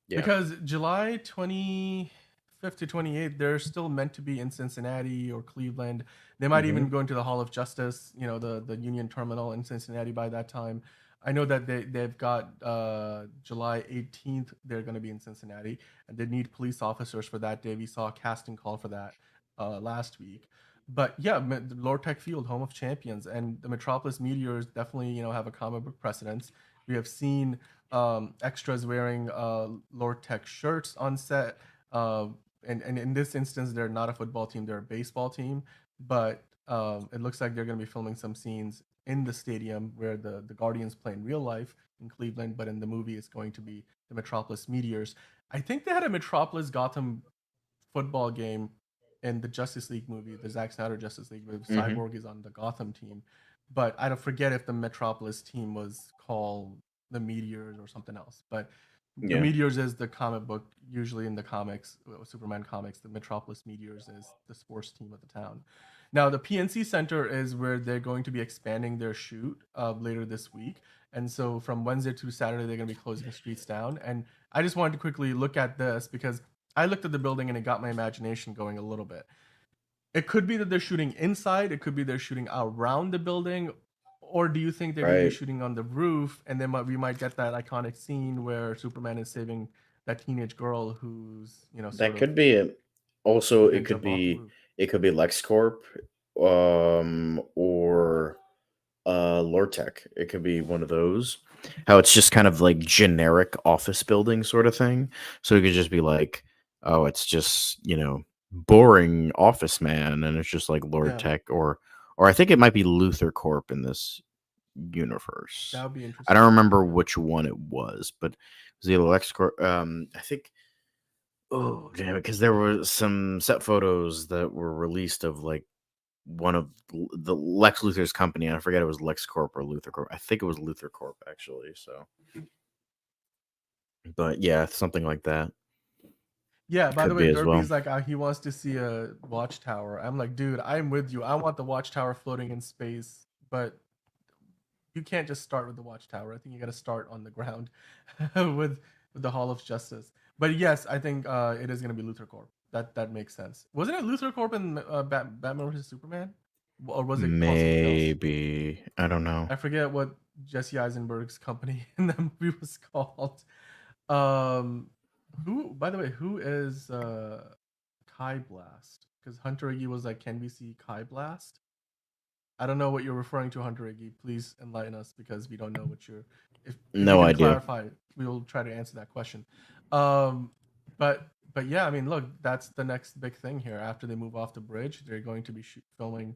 [SPEAKER 2] Yeah.
[SPEAKER 1] Because July 25th to 28th, they're still meant to be in Cincinnati or Cleveland. They might
[SPEAKER 2] Mm-hmm.
[SPEAKER 1] even go into the Hall of Justice, the Union Terminal in Cincinnati by that time. I know that they've got July 18th, they're going to be in Cincinnati, and they need police officers for that day. We saw a casting call for that last week. But yeah, Lortec Field, home of champions, and the Metropolis Meteors definitely, have a comic book precedence. We have seen extras wearing Lord Tech shirts on set. Uh, and in this instance, they're not a football team; they're a baseball team. But it looks like they're going to be filming some scenes in the stadium where the Guardians play in real life in Cleveland, but in the movie, it's going to be the Metropolis Meteors. I think they had a Metropolis Gotham football game in the Justice League movie, the Zack Snyder Justice League, where
[SPEAKER 2] Mm-hmm.
[SPEAKER 1] Cyborg is on the Gotham team. But I don't forget if the Metropolis team was called the Meteors or something else. But the
[SPEAKER 2] Yeah.
[SPEAKER 1] Meteors is the comic book. Usually in the comics, Superman comics, the Metropolis Meteors is the sports team of the town. Now the PNC Center is where they're going to be expanding their shoot later this week. And so from Wednesday to Saturday, they're going to be closing the streets down. And I just wanted to quickly look at this because I looked at the building and it got my imagination going a little bit. It could be that they're shooting inside, it could be they're shooting around the building, or do you think they're going to be
[SPEAKER 2] Right.
[SPEAKER 1] shooting on the roof and then we might get that iconic scene where Superman is saving that teenage girl who's, sort
[SPEAKER 2] That
[SPEAKER 1] of
[SPEAKER 2] could be it. Also,
[SPEAKER 1] can't jump off the roof.
[SPEAKER 2] it could be LexCorp, or Lortec. It could be one of those. How it's just kind of like generic office building sort of thing. So it could just be like, oh, it's just, boring office man, and it's just like
[SPEAKER 1] Yeah,
[SPEAKER 2] Lortec, or I think it might be Luther Corp in this
[SPEAKER 1] that
[SPEAKER 2] universe.
[SPEAKER 1] would be
[SPEAKER 2] I don't
[SPEAKER 1] interesting.
[SPEAKER 2] remember which one it was, but it was either LexCorp. I think. Oh damn it! Because there were some set photos that were released of like one of the Lex Luthor's company. And I forget it was LexCorp or Luthor Corp. I think it was Luthor Corp actually. So, but yeah, something like that
[SPEAKER 1] Yeah, by the
[SPEAKER 2] could
[SPEAKER 1] way,
[SPEAKER 2] be as well.
[SPEAKER 1] Derpy's like he wants to see a watchtower. I'm like, dude, I'm with you. I want the watchtower floating in space, but you can't just start with the watchtower. I think you got to start on the ground with the Hall of Justice. But yes, I think it is going to be Luthor Corp. That makes sense. Wasn't it Luthor Corp in Batman vs Superman, or was it called something else?
[SPEAKER 2] Maybe I don't know.
[SPEAKER 1] I forget what Jesse Eisenberg's company in that movie was called. Um, who, by the way, who is Kai Blast? Because Hunter Iggy was like, "Can we see Kai Blast?" I don't know what you're referring to, Hunter Iggy. Please enlighten us because we don't know what you're. If you
[SPEAKER 2] No
[SPEAKER 1] can
[SPEAKER 2] idea.
[SPEAKER 1] clarify, we will try to answer that question. Um, but yeah, I mean, look, that's the next big thing here. After they move off the bridge, they're going to be filming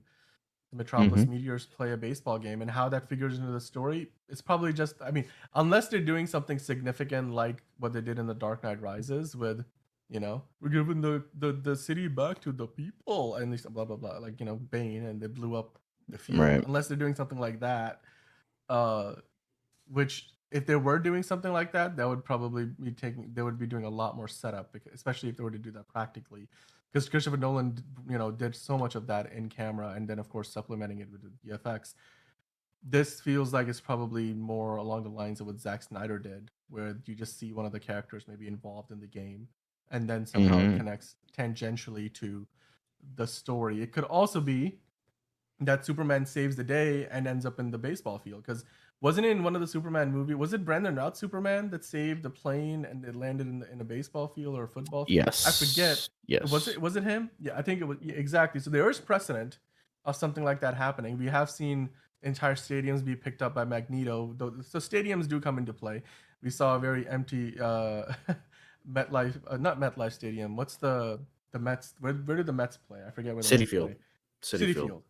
[SPEAKER 1] the Metropolis
[SPEAKER 2] Hmm.
[SPEAKER 1] Meteors play a baseball game, and how that figures into the story, it's probably just. I mean, unless they're doing something significant like what they did in the Dark Knight Rises with. We're giving the city back to the people, and blah blah blah, like Bane, and they blew up the field.
[SPEAKER 2] Right.
[SPEAKER 1] Unless they're doing something like that, uh, which if they were doing something like that, that would probably be taking. They would be doing a lot more setup, especially if they were to do that practically, because Christopher Nolan, did so much of that in camera, and then of course supplementing it with the VFX. this feels like it's probably more along the lines of what Zack Snyder did, where you just see one of the characters maybe involved in the game, and then somehow it
[SPEAKER 2] Hmm.
[SPEAKER 1] connects tangentially to the story. It could also be that Superman saves the day and ends up in the baseball field. Because wasn't it in one of the Superman movie? Was it Brandon Routh Superman that saved the plane and it landed in a baseball field or a football field? I forget.
[SPEAKER 2] Yes,
[SPEAKER 1] Was
[SPEAKER 2] yes.
[SPEAKER 1] it him? Yeah, I think it was, yeah, exactly. So there is precedent of something like that happening. We have seen entire stadiums be picked up by Magneto. So stadiums do come into play. We saw a very empty MetLife, not MetLife Stadium. What's the Mets? Where did the Mets play? I forget where the
[SPEAKER 2] City
[SPEAKER 1] Mets
[SPEAKER 2] Field,
[SPEAKER 1] play.
[SPEAKER 2] City
[SPEAKER 1] City
[SPEAKER 2] Field.
[SPEAKER 1] Field.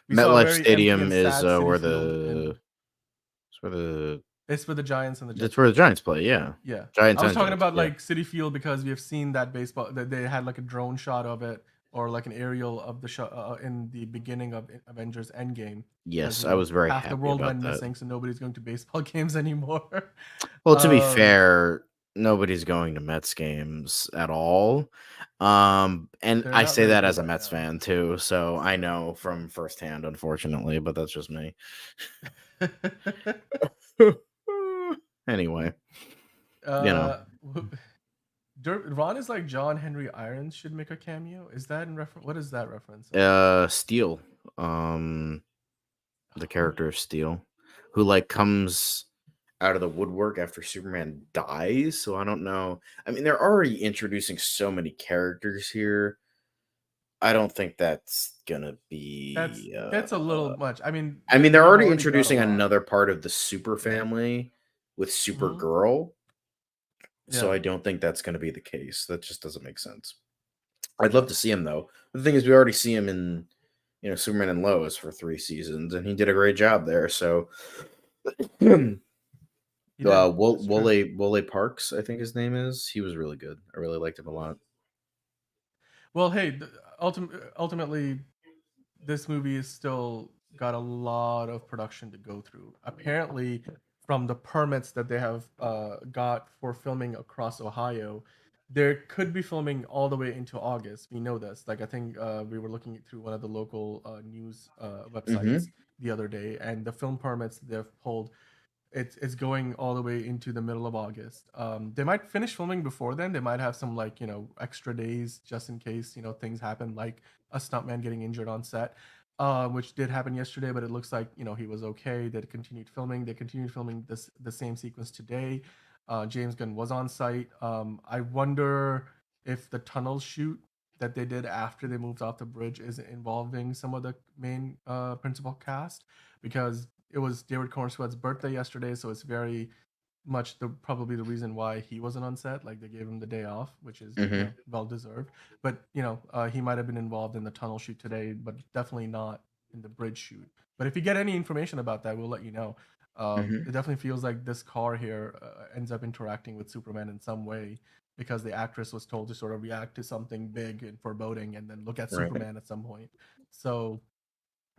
[SPEAKER 1] We saw a
[SPEAKER 2] MetLife
[SPEAKER 1] very empty
[SPEAKER 2] Stadium
[SPEAKER 1] and
[SPEAKER 2] is
[SPEAKER 1] sad City
[SPEAKER 2] where
[SPEAKER 1] Field
[SPEAKER 2] the
[SPEAKER 1] in
[SPEAKER 2] it's where the
[SPEAKER 1] it's for the Giants and the
[SPEAKER 2] that's
[SPEAKER 1] Jets
[SPEAKER 2] where the
[SPEAKER 1] play.
[SPEAKER 2] Giants play. Yeah,
[SPEAKER 1] Yeah. I
[SPEAKER 2] Giants
[SPEAKER 1] was
[SPEAKER 2] and
[SPEAKER 1] talking
[SPEAKER 2] Jets.
[SPEAKER 1] about
[SPEAKER 2] Yeah.
[SPEAKER 1] like City Field because we have seen that baseball that they had like a drone shot of it or like an aerial of the shot in the beginning of Avengers Endgame because
[SPEAKER 2] Yes, I was very
[SPEAKER 1] half the
[SPEAKER 2] happy
[SPEAKER 1] world
[SPEAKER 2] about
[SPEAKER 1] went
[SPEAKER 2] that.
[SPEAKER 1] missing, so nobody's going to baseball games anymore.
[SPEAKER 2] Well, to be
[SPEAKER 1] um,
[SPEAKER 2] fair, nobody's going to Mets games at all. And
[SPEAKER 1] they're
[SPEAKER 2] I
[SPEAKER 1] not
[SPEAKER 2] say
[SPEAKER 1] very
[SPEAKER 2] that
[SPEAKER 1] good
[SPEAKER 2] as a
[SPEAKER 1] right
[SPEAKER 2] Mets
[SPEAKER 1] now.
[SPEAKER 2] fan too, so I know from firsthand, unfortunately, but that's just me. Anyway, you know,
[SPEAKER 1] uh, Ron is like John Henry Irons should make a cameo. Is that in reference? What is that reference of?
[SPEAKER 2] Steel, um, the
[SPEAKER 1] Who?
[SPEAKER 2] character of Steel, who like comes out of the woodwork after Superman dies. So I don't know. I mean, they're already introducing so many characters here. I don't think that's gonna
[SPEAKER 1] That's
[SPEAKER 2] be.
[SPEAKER 1] that's a little much. I mean,
[SPEAKER 2] I mean, they're
[SPEAKER 1] we've
[SPEAKER 2] already
[SPEAKER 1] already got a
[SPEAKER 2] introducing
[SPEAKER 1] lot.
[SPEAKER 2] another part of the Super
[SPEAKER 1] Yeah.
[SPEAKER 2] family with
[SPEAKER 1] Hmm.
[SPEAKER 2] Supergirl, so
[SPEAKER 1] Yeah.
[SPEAKER 2] I don't think that's gonna be the case. That just doesn't make sense. I'd love to see him though. The thing is, we already see him in, Superman and Lois for 3 seasons, and he did a great job there. So,
[SPEAKER 1] He did. That's true.
[SPEAKER 2] Wole Parks, I think his name is. He was really good. I really liked him a lot.
[SPEAKER 1] Well, hey, ultimately, this movie is still got a lot of production to go through. Apparently, from the permits that they have got for filming across Ohio, there could be filming all the way into August. We know this. Like I think we were looking through one of the local news websites
[SPEAKER 2] Hmm.
[SPEAKER 1] the other day, and the film permits they've pulled it's going all the way into the middle of August. They might finish filming before then. They might have some like extra days just in case things happen, like a stuntman getting injured on set, which did happen yesterday. But it looks like he was okay. They continued filming. They continued filming the same sequence today. James Gunn was on site. I wonder if the tunnel shoot that they did after they moved off the bridge is involving some of the main principal cast because it was David Corenswet's birthday yesterday, so it's very much probably the reason why he wasn't on set. Like they gave him the day off, which is
[SPEAKER 2] Hmm.
[SPEAKER 1] well deserved. But he might have been involved in the tunnel shoot today, but definitely not in the bridge shoot. But if you get any information about that, we'll let you know. It
[SPEAKER 2] Hmm.
[SPEAKER 1] definitely feels like this car here ends up interacting with Superman in some way because the actress was told to sort of react to something big and foreboding and then look at
[SPEAKER 2] Right.
[SPEAKER 1] Superman at some point. So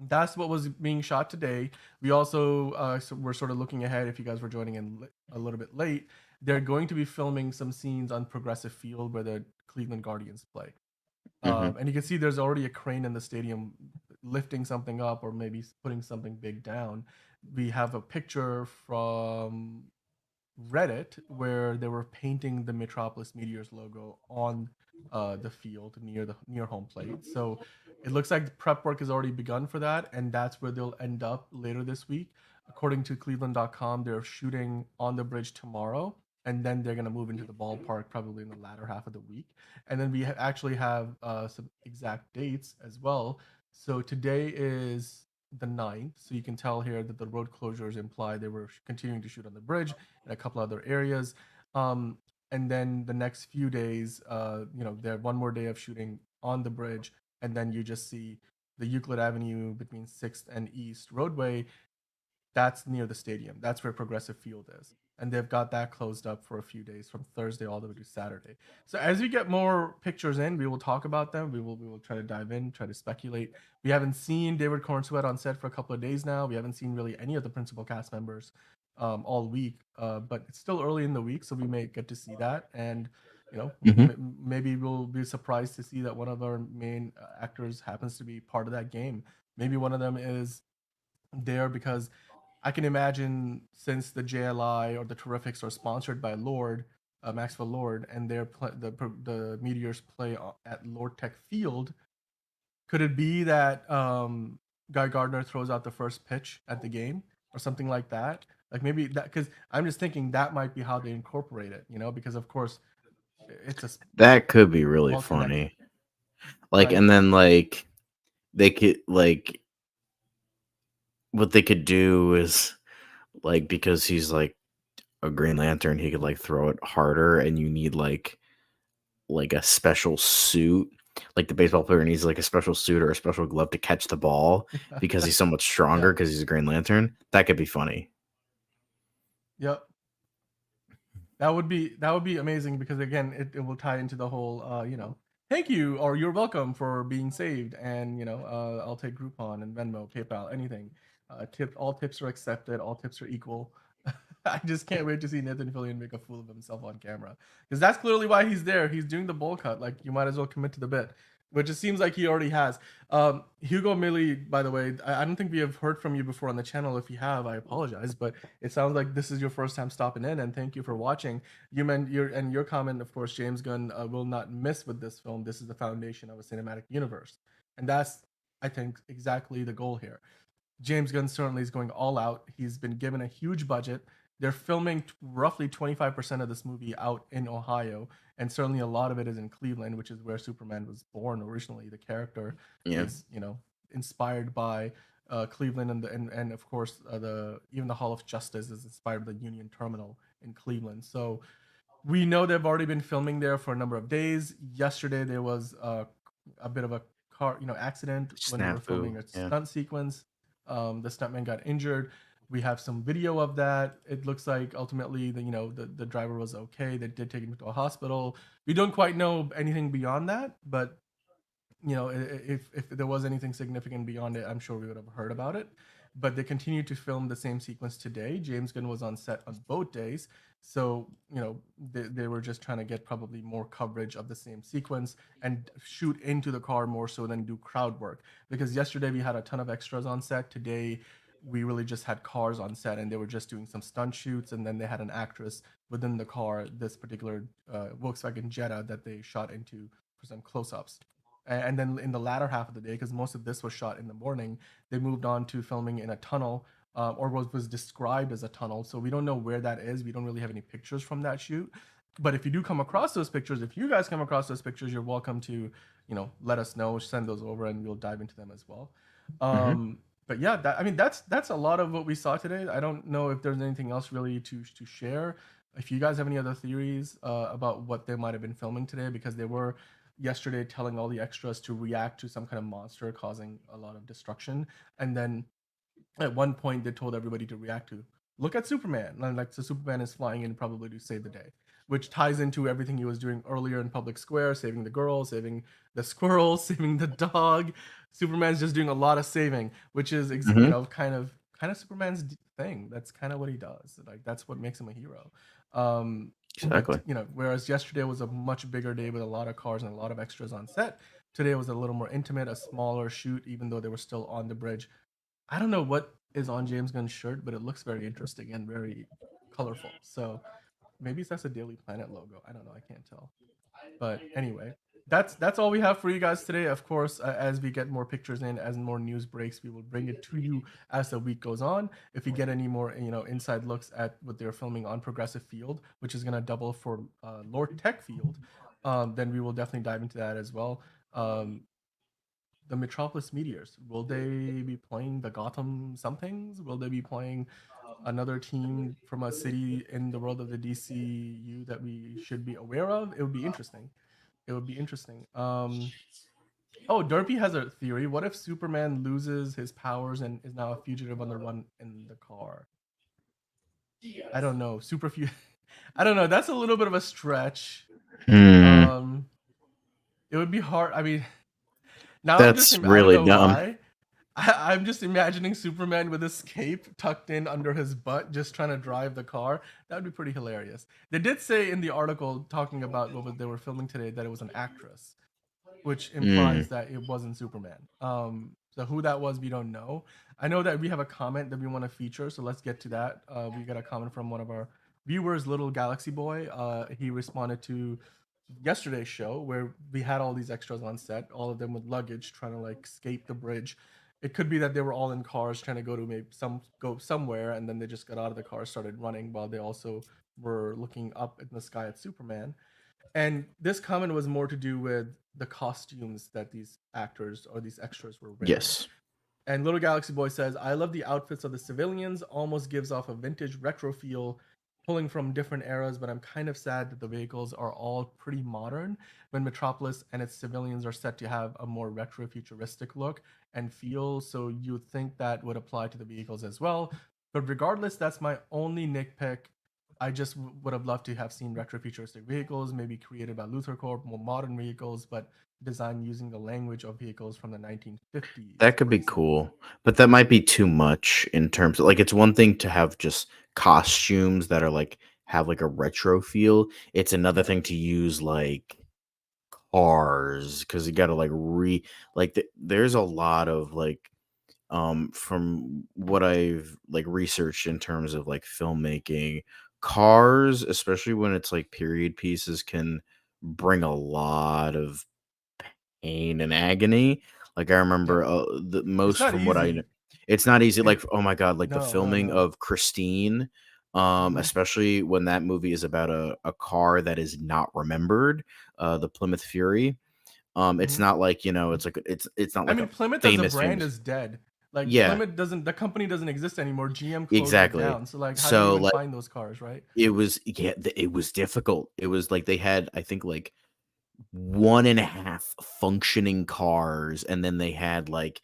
[SPEAKER 1] that's what was being shot today. We also we're sort of looking ahead. If you guys were joining in a little bit late, they're going to be filming some scenes on Progressive Field where the Cleveland Guardians play.
[SPEAKER 2] Hmm.
[SPEAKER 1] And you can see there's already a crane in the stadium lifting something up or maybe putting something big down. We have a picture from Reddit where they were painting the Metropolis Meteors logo on the field near home plate. So it looks like the prep work has already begun for that, and that's where they'll end up later this week. According to Cleveland.com, they're shooting on the bridge tomorrow, and then they're going to move into the ballpark probably in the latter half of the week. And then we actually have some exact dates as well. So today is the 9th, so you can tell here that the road closures imply they were continuing to shoot on the bridge in a couple other areas. Um, and then the next few days, they have one more day of shooting on the bridge, and then you just see the Euclid Avenue between 6th and East roadway. That's near the stadium. That's where Progressive Field is. And they've got that closed up for a few days from Thursday all the way to Saturday. So as we get more pictures in, we will talk about them. We will try to dive in, try to speculate. We haven't seen David Cornsweet on set for a couple of days now. We haven't seen really any of the principal cast members all week, but it's still early in the week, so we may get to see that. And
[SPEAKER 2] Hmm.
[SPEAKER 1] maybe we'll be surprised to see that one of our main actors happens to be part of that game. Maybe one of them is there because I can imagine since the JLI or the Terrifics are sponsored by Lord, Maxwell Lord, and the Meteors play at Lord Tech Field. Could it be that Guy Gardner throws out the first pitch at the game or something like that? Like maybe that, because I'm just thinking that might be how they incorporate it, because of course it's a
[SPEAKER 2] That could be really
[SPEAKER 1] small connect,
[SPEAKER 2] funny. Like,
[SPEAKER 1] right?
[SPEAKER 2] and then like they could like what they could do is like because he's like a Green Lantern, he could like throw it harder, and you need like a special suit. Like the baseball player needs like a special suit or a special glove to catch the ball because he's so much
[SPEAKER 1] Yeah.
[SPEAKER 2] stronger because he's a Green Lantern. That could be funny.
[SPEAKER 1] Yep. That would be amazing because again, it will tie into the whole thank you or you're welcome for being saved, and I'll take Groupon and Venmo, PayPal, anything. All tips are accepted, all tips are equal. I just can't wait to see Nathan Fillion make a fool of himself on camera because that's clearly why he's there. He's doing the bowl cut. Like you might as well commit to the bit, which it seems like he already has. Hugo Millie, by the way, I don't think we have heard from you before on the channel. If you have, I apologize, but it sounds like this is your first time stopping in, and thank you for watching. You meant your comment, of course. James Gunn will not miss with this film. This is the foundation of a cinematic universe, and that's, I think, exactly the goal here. James Gunn certainly is going all out. He's been given a huge budget. They're filming roughly 25% of this movie out in Ohio, and certainly a lot of it is in Cleveland, which is where Superman was born originally. The character
[SPEAKER 2] Yeah.
[SPEAKER 1] is, inspired by Cleveland, and of course the even the Hall of Justice is inspired by the Union Terminal in Cleveland. So we know they've already been filming there for a number of days. Yesterday there was a bit of a car, accident when they were
[SPEAKER 2] Snafu.
[SPEAKER 1] filming a
[SPEAKER 2] Yeah.
[SPEAKER 1] stunt sequence. The stuntman got injured. We have some video of that. It looks like ultimately the driver was okay. They did take him to a hospital. We don't quite know anything beyond that, but if there was anything significant beyond it, I'm sure we would have heard about it. But they continued to film the same sequence today. James Gunn was on set on both days, so they were just trying to get probably more coverage of the same sequence and shoot into the car more so than do crowd work. Because yesterday we had a ton of extras on set. Today we really just had cars on set, and they were just doing some stunt shoots, and then they had an actress within the car, this particular Volkswagen Jetta, that they shot into for some close-ups. And then in the latter half of the day, because most of this was shot in the morning, they moved on to filming in a tunnel, or was described as a tunnel. So we don't know where that is. We don't really have any pictures from that shoot. But if you do come across those pictures, if you guys come across those pictures, you're welcome to, let us know, send those over, and we'll dive into them as well.
[SPEAKER 2] Hmm.
[SPEAKER 1] But yeah, that's a lot of what we saw today. I don't know if there's anything else really to share. If you guys have any other theories about what they might have been filming today, because they were yesterday telling all the extras to react to some kind of monster causing a lot of destruction, and then at one point they told everybody to react to look at Superman, and like so Superman is flying in probably to save the day, which ties into everything he was doing earlier in public square, saving the girl, saving the squirrel, saving the dog. Superman's just doing a lot of saving, which is
[SPEAKER 2] Hmm.
[SPEAKER 1] kind of Superman's thing. That's kind of what he does. Like that's what makes him a hero. But
[SPEAKER 2] Exactly.
[SPEAKER 1] whereas yesterday was a much bigger day with a lot of cars and a lot of extras on set, today was a little more intimate, a smaller shoot, even though they were still on the bridge. I don't know what is on James Gunn's shirt, but it looks very interesting and very colorful. So maybe it's that's a Daily Planet logo. I don't know. I can't tell. But anyway, that's all we have for you guys today. Of course, as we get more pictures in, as more news breaks, we will bring it to you as the week goes on. If we get any more, inside looks at what they're filming on Progressive Field, which is gonna double for Lord Tech Field, then we will definitely dive into that as well. Um, the Metropolis Meteors, will they be playing the Gotham somethings? Will they be playing another team from a city in the world of the DCU that we should be aware of? It would be interesting. It would be interesting. Oh, Derpy has a theory. What if Superman loses his powers and is now a fugitive on the run in the car? I don't know. I don't know. That's a little bit of a stretch.
[SPEAKER 2] Hmm.
[SPEAKER 1] Um, it would be hard. I mean, now
[SPEAKER 2] That's
[SPEAKER 1] I don't
[SPEAKER 2] really
[SPEAKER 1] know
[SPEAKER 2] dumb.
[SPEAKER 1] why. I'm just imagining Superman with his cape tucked in under his butt, just trying to drive the car. That would be pretty hilarious. They did say in the article talking about they were filming today that it was an actress, which
[SPEAKER 2] Hmm.
[SPEAKER 1] implies that it wasn't Superman. So who that was, we don't know. I know that we have a comment that we want to feature, so let's get to that. We got a comment from one of our viewers, Little Galaxy Boy. He responded to yesterday's show where we had all these extras on set, all of them with luggage, trying to like escape the bridge. It could be that they were all in cars trying to go to maybe go somewhere, and then they just got out of the car, started running, while they also were looking up in the sky at Superman. And this comment was more to do with the costumes that these actors or these extras were wearing.
[SPEAKER 2] Yes.
[SPEAKER 1] And Little Galaxy Boy says, I love the outfits of the civilians, almost gives off a vintage retro feel, pulling from different eras, but I'm kind of sad that the vehicles are all pretty modern when Metropolis and its civilians are set to have a more retro futuristic look and feel. So you'd think that would apply to the vehicles as well. But regardless, that's my only nitpick. I just would have loved to have seen retro futuristic vehicles, maybe created by Luthor Corp, more modern vehicles, but designed using the language of vehicles from the 1950s,
[SPEAKER 2] That could
[SPEAKER 1] for
[SPEAKER 2] be
[SPEAKER 1] example.
[SPEAKER 2] cool, but that might be too much in terms of like it's one thing to have just costumes that are like have like a retro feel. It's another
[SPEAKER 1] Yeah,
[SPEAKER 2] thing to use like cars because you got to like there's a lot of like from what I've like researched in terms of like filmmaking, cars, especially when it's like period pieces, can bring a lot of pain and agony. Like, I
[SPEAKER 1] yeah.
[SPEAKER 2] remember, the
[SPEAKER 1] It's
[SPEAKER 2] most
[SPEAKER 1] not
[SPEAKER 2] from what I kn
[SPEAKER 1] easy.
[SPEAKER 2] it's not easy,
[SPEAKER 1] It
[SPEAKER 2] like, oh my god, like, the
[SPEAKER 1] No, no,
[SPEAKER 2] filming
[SPEAKER 1] no.
[SPEAKER 2] of Christine,
[SPEAKER 1] Mhm,
[SPEAKER 2] especially when that movie is about a car that is not remembered, the Plymouth Fury. It's
[SPEAKER 1] mhm.
[SPEAKER 2] not like, it's not
[SPEAKER 1] I
[SPEAKER 2] like
[SPEAKER 1] mean,
[SPEAKER 2] a
[SPEAKER 1] Plymouth as a
[SPEAKER 2] famous,
[SPEAKER 1] brand
[SPEAKER 2] famous.
[SPEAKER 1] is dead. Like
[SPEAKER 2] Yeah,
[SPEAKER 1] the company doesn't exist anymore. GM closed it
[SPEAKER 2] exactly.
[SPEAKER 1] down. So like, how do you
[SPEAKER 2] So,
[SPEAKER 1] even
[SPEAKER 2] like,
[SPEAKER 1] find those cars, right?
[SPEAKER 2] it was difficult. It was like they had, I think, like, 1 and a half functioning cars, and then they had, like,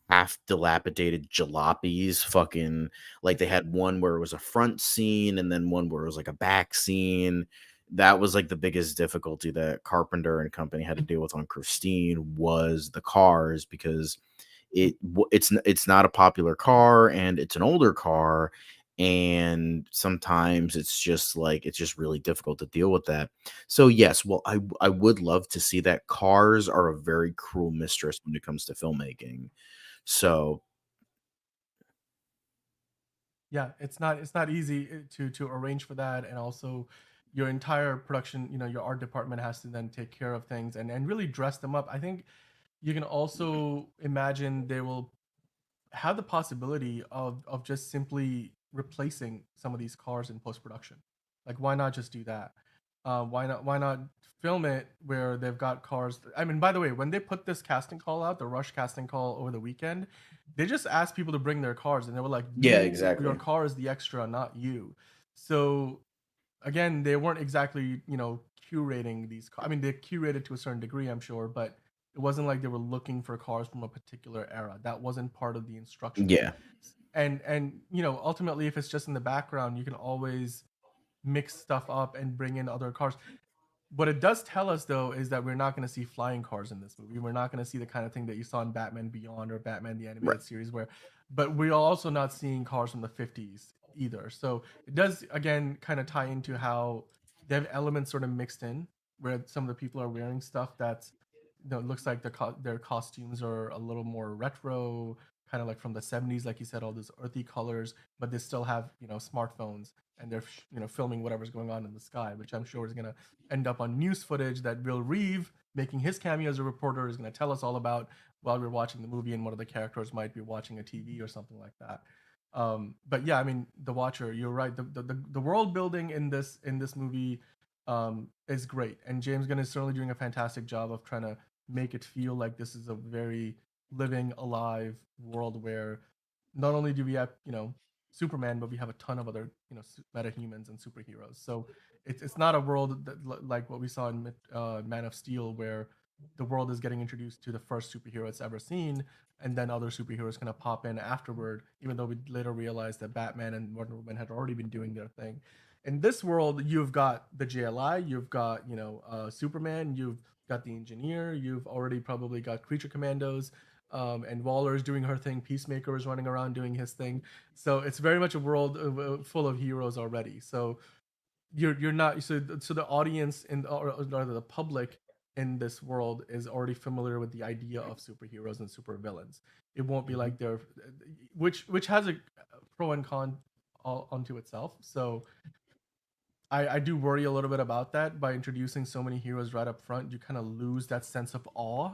[SPEAKER 2] half dilapidated jalopies, fucking like, they had one where it was a front scene and then one where it was, like, a back scene. That was, like, the biggest difficulty that Carpenter and company had to deal with on Christine was the cars because it's not a popular car, and it's an older car, and sometimes it's just really difficult to deal with that. So, yes, well, I would love to see that. Cars are a very cruel mistress when it comes to filmmaking. So,
[SPEAKER 1] Yeah, it's not easy to arrange for that, and also your entire production, your art department has to then take care of things and really dress them up. I think you can also imagine they will have the possibility of just simply replacing some of these cars in post production. Like, why not just do that? Why not film it where they've got cars? I mean, by the way, when they put this casting call out, the rush casting call over the weekend, they just asked people to bring their cars, and they were like,
[SPEAKER 2] yeah,
[SPEAKER 1] your
[SPEAKER 2] exactly.
[SPEAKER 1] car is the extra, not you." So again, they weren't exactly, curating these I mean, they curated to a certain degree, I'm sure, but it wasn't like they were looking for cars from a particular era. That wasn't part of the instructions.
[SPEAKER 2] Yeah.
[SPEAKER 1] And ultimately, if it's just in the background, you can always mix stuff up and bring in other cars. What it does tell us, though, is that we're not going to see flying cars in this movie. We're not going to see the kind of thing that you saw in Batman Beyond or Batman the
[SPEAKER 2] Right.
[SPEAKER 1] Animated Series, but we're also not seeing cars from the 50s either. So it does, again, kind of tie into how they have elements sort of mixed in, where some of the people are wearing stuff that's, looks like their costumes are a little more retro, kind of like from the 70s, like you said, all those earthy colors, but they still have, smartphones, and they're, filming whatever's going on in the sky, which I'm sure is going to end up on news footage that Will Reeve, making his cameo as a reporter, is going to tell us all about while we're watching the movie, and one of the characters might be watching a TV or something like that. But yeah, I mean, The Watcher, you're right. The world building in this movie is great, and James Gunn is certainly doing a fantastic job of trying to make it feel like this is a very living, alive world where not only do we have Superman, but we have a ton of other metahumans and superheroes. So it's not a world like what we saw in Man of Steel, where the world is getting introduced to the first superhero it's ever seen, and then other superheroes kind of pop in afterward. Even though we later realized that Batman and Wonder Woman had already been doing their thing. In this world, you've got the JLI, you've got Superman, you've got the Engineer, you've already probably got Creature Commandos, and Waller's doing her thing. Peacemaker is running around doing his thing. So it's very much a world full of heroes already. So you're not so the audience or the public in this world is already familiar with the idea of superheroes and supervillains. It won't be
[SPEAKER 2] Mhm.
[SPEAKER 1] like they're, which has a pro and con all onto itself. So I do worry a little bit about that. By introducing so many heroes right up front, you kind of lose that sense of awe.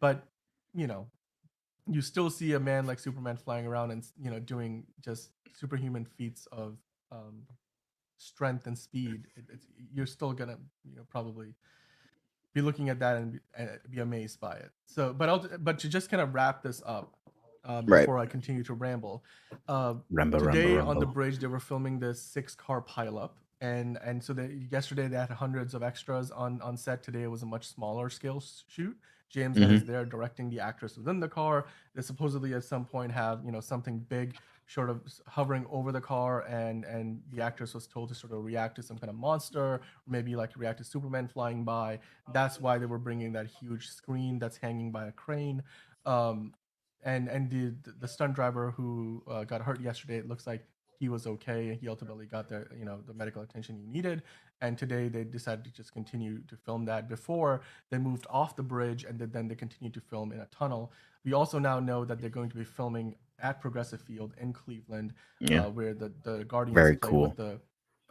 [SPEAKER 1] But you know, you still see a man like Superman flying around and doing just superhuman feats of um, strength and speed. You're still gonna probably be looking at that and be amazed by it. So, but to just kind of wrap this up,
[SPEAKER 2] Right.
[SPEAKER 1] before I continue to ramble, uh,
[SPEAKER 2] Rumba, rumba,
[SPEAKER 1] today on the
[SPEAKER 2] rumble.
[SPEAKER 1] bridge they were filming this 6 car pileup, and so yesterday they had hundreds of extras on set. Today it was a much smaller scale shoot. James Gunn is
[SPEAKER 2] Mhm.
[SPEAKER 1] there directing the actors within the car. They supposedly at some point have something big sort of hovering over the car, and the actress was told to sort of react to some kind of monster, or maybe like react to Superman flying by. That's why they were bringing that huge screen that's hanging by a crane. Um, and the stunt driver who got hurt yesterday, it looks like he was okay. He ultimately got the medical attention he needed. And today they decided to just continue to film that before they moved off the bridge, and then they continued to film in a tunnel. We also now know that they're going to be filming at Progressive Field in Cleveland,
[SPEAKER 2] Yeah.
[SPEAKER 1] where the Guardians
[SPEAKER 2] Very
[SPEAKER 1] play with
[SPEAKER 2] cool.
[SPEAKER 1] the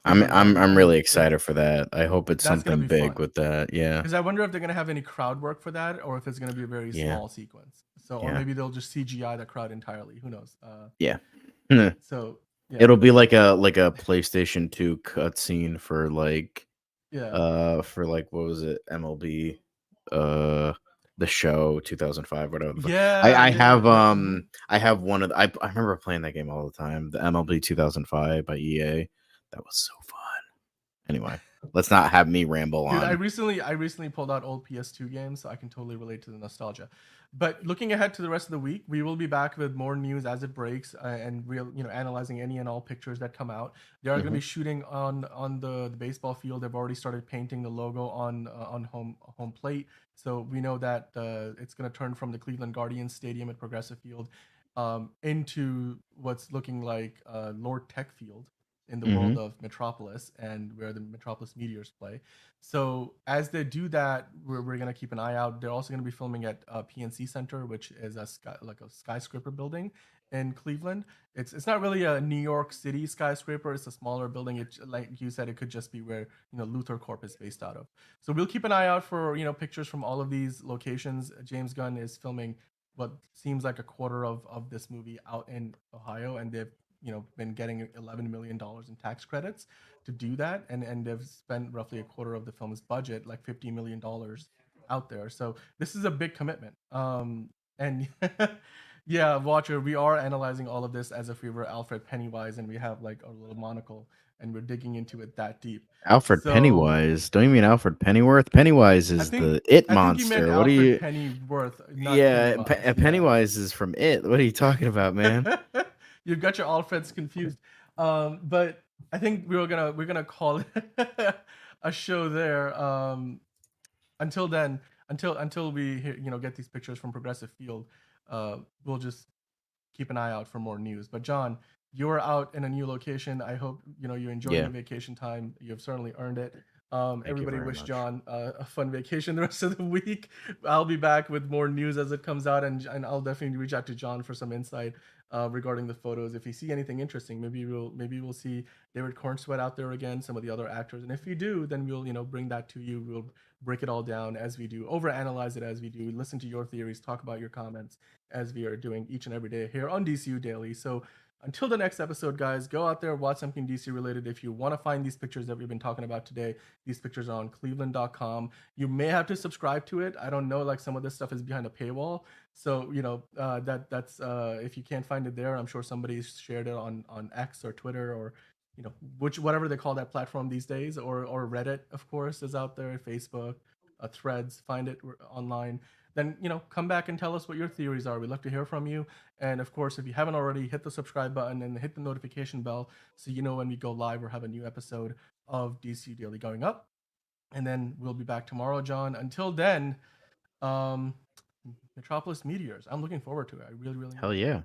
[SPEAKER 2] I'm
[SPEAKER 1] Cleveland
[SPEAKER 2] I'm
[SPEAKER 1] Guardians,
[SPEAKER 2] I'm
[SPEAKER 1] and
[SPEAKER 2] really excited for that. I hope it's
[SPEAKER 1] that's gonna
[SPEAKER 2] something
[SPEAKER 1] be
[SPEAKER 2] big
[SPEAKER 1] fun.
[SPEAKER 2] with that. Yeah.
[SPEAKER 1] Because I wonder if they're gonna have any crowd work for that, or if it's gonna be a very
[SPEAKER 2] Yeah.
[SPEAKER 1] small sequence. So, or
[SPEAKER 2] Yeah.
[SPEAKER 1] maybe they'll just CGI the crowd entirely. Who knows?
[SPEAKER 2] Yeah.
[SPEAKER 1] So yeah,
[SPEAKER 2] It'll be like a PlayStation 2 cutscene
[SPEAKER 1] yeah,
[SPEAKER 2] for like what was it? MLB uh the show 2005 whatever. I
[SPEAKER 1] yeah,
[SPEAKER 2] I
[SPEAKER 1] yeah, yeah.
[SPEAKER 2] have
[SPEAKER 1] No, mhm.
[SPEAKER 2] I have one of I remember playing that game all the time. The MLB 2005 by EA. That was so fun. Anyway, let's not have me ramble
[SPEAKER 1] Dude, I
[SPEAKER 2] on.
[SPEAKER 1] recently pulled out old PS2 games, so I can totally relate to the nostalgia. But looking ahead to the rest of the week, we will be back with more news as it breaks, and real, analyzing any and all pictures that come out. They are going to be
[SPEAKER 2] Mhm.
[SPEAKER 1] shooting on the baseball field. They've already started painting the logo on home plate, so we know that it's going to turn from the Cleveland Guardians Stadium at Progressive Field into what's looking like Lord Tech Field in the world
[SPEAKER 2] Mhm.
[SPEAKER 1] of Metropolis, and where the Metropolis Meteors play. So as they do that, we're gonna keep an eye out. They're also gonna be filming at PNC Center, which is like a skyscraper building in Cleveland. It's not really a New York City skyscraper. It's a smaller building. It, like you said, it could just be where Luther Corp is based out of. So we'll keep an eye out for pictures from all of these locations. James Gunn is filming what seems like a quarter of this movie out in Ohio, and they've been getting $11 million in tax credits to do that, and they've spent roughly a quarter of the film's budget, like $50 million out there. So this is a big commitment. And yeah, Watcher, we are analyzing all of this as if we were Alfred Pennywise and we have like a little monocle and we're digging into it that deep.
[SPEAKER 2] Alfred
[SPEAKER 1] So
[SPEAKER 2] Pennywise. Don't you mean Alfred Pennyworth? Pennywise
[SPEAKER 1] I
[SPEAKER 2] is
[SPEAKER 1] think
[SPEAKER 2] the It
[SPEAKER 1] I think you meant
[SPEAKER 2] monster. What are
[SPEAKER 1] Alfred
[SPEAKER 2] you?
[SPEAKER 1] Pennyworth, not
[SPEAKER 2] Yeah,
[SPEAKER 1] Pennywise. Yeah.
[SPEAKER 2] Pennywise is from It. What are you talking about, man?
[SPEAKER 1] You've got your Alfreds confused. But I think we're gonna call it a show there. Until then, until we get these pictures from Progressive Field, we'll just keep an eye out for more news. But John, you're out in a new location. I hope you're enjoying
[SPEAKER 2] Yeah.
[SPEAKER 1] your vacation time. You've certainly earned it.
[SPEAKER 2] Thank you
[SPEAKER 1] Everybody
[SPEAKER 2] very
[SPEAKER 1] wish
[SPEAKER 2] much.
[SPEAKER 1] John a fun vacation the rest of the week. I'll be back with more news as it comes out, and I'll definitely reach out to John for some insight regarding the photos. If you see anything interesting, maybe we'll see David Cornsweat out there again, some of the other actors, and if you do, then we'll bring that to you. We'll break it all down as we do, overanalyze it as we do, listen to your theories, talk about your comments as we are doing each and every day here on DCU Daily. So until the next episode, guys, go out there, watch something DC related. If you want to find these pictures that we've been talking about today, these pictures are on cleveland.com. You may have to subscribe to it. I don't know, like some of this stuff is behind a paywall. So, that's if you can't find it there, I'm sure somebody's shared it on X or Twitter, or whatever they call that platform these days, or Reddit, of course, is out there, Facebook, Threads, find it online. Then come back and tell us what your theories are. We'd love to hear from you. And of course, if you haven't already, hit the subscribe button and hit the notification bell so you know when we go live or have a new episode of DC Daily going up. And then we'll be back tomorrow, John. Until then, um, Metropolis Meteors. I'm looking forward to it. I really, really
[SPEAKER 2] Hell
[SPEAKER 1] am.
[SPEAKER 2] yeah.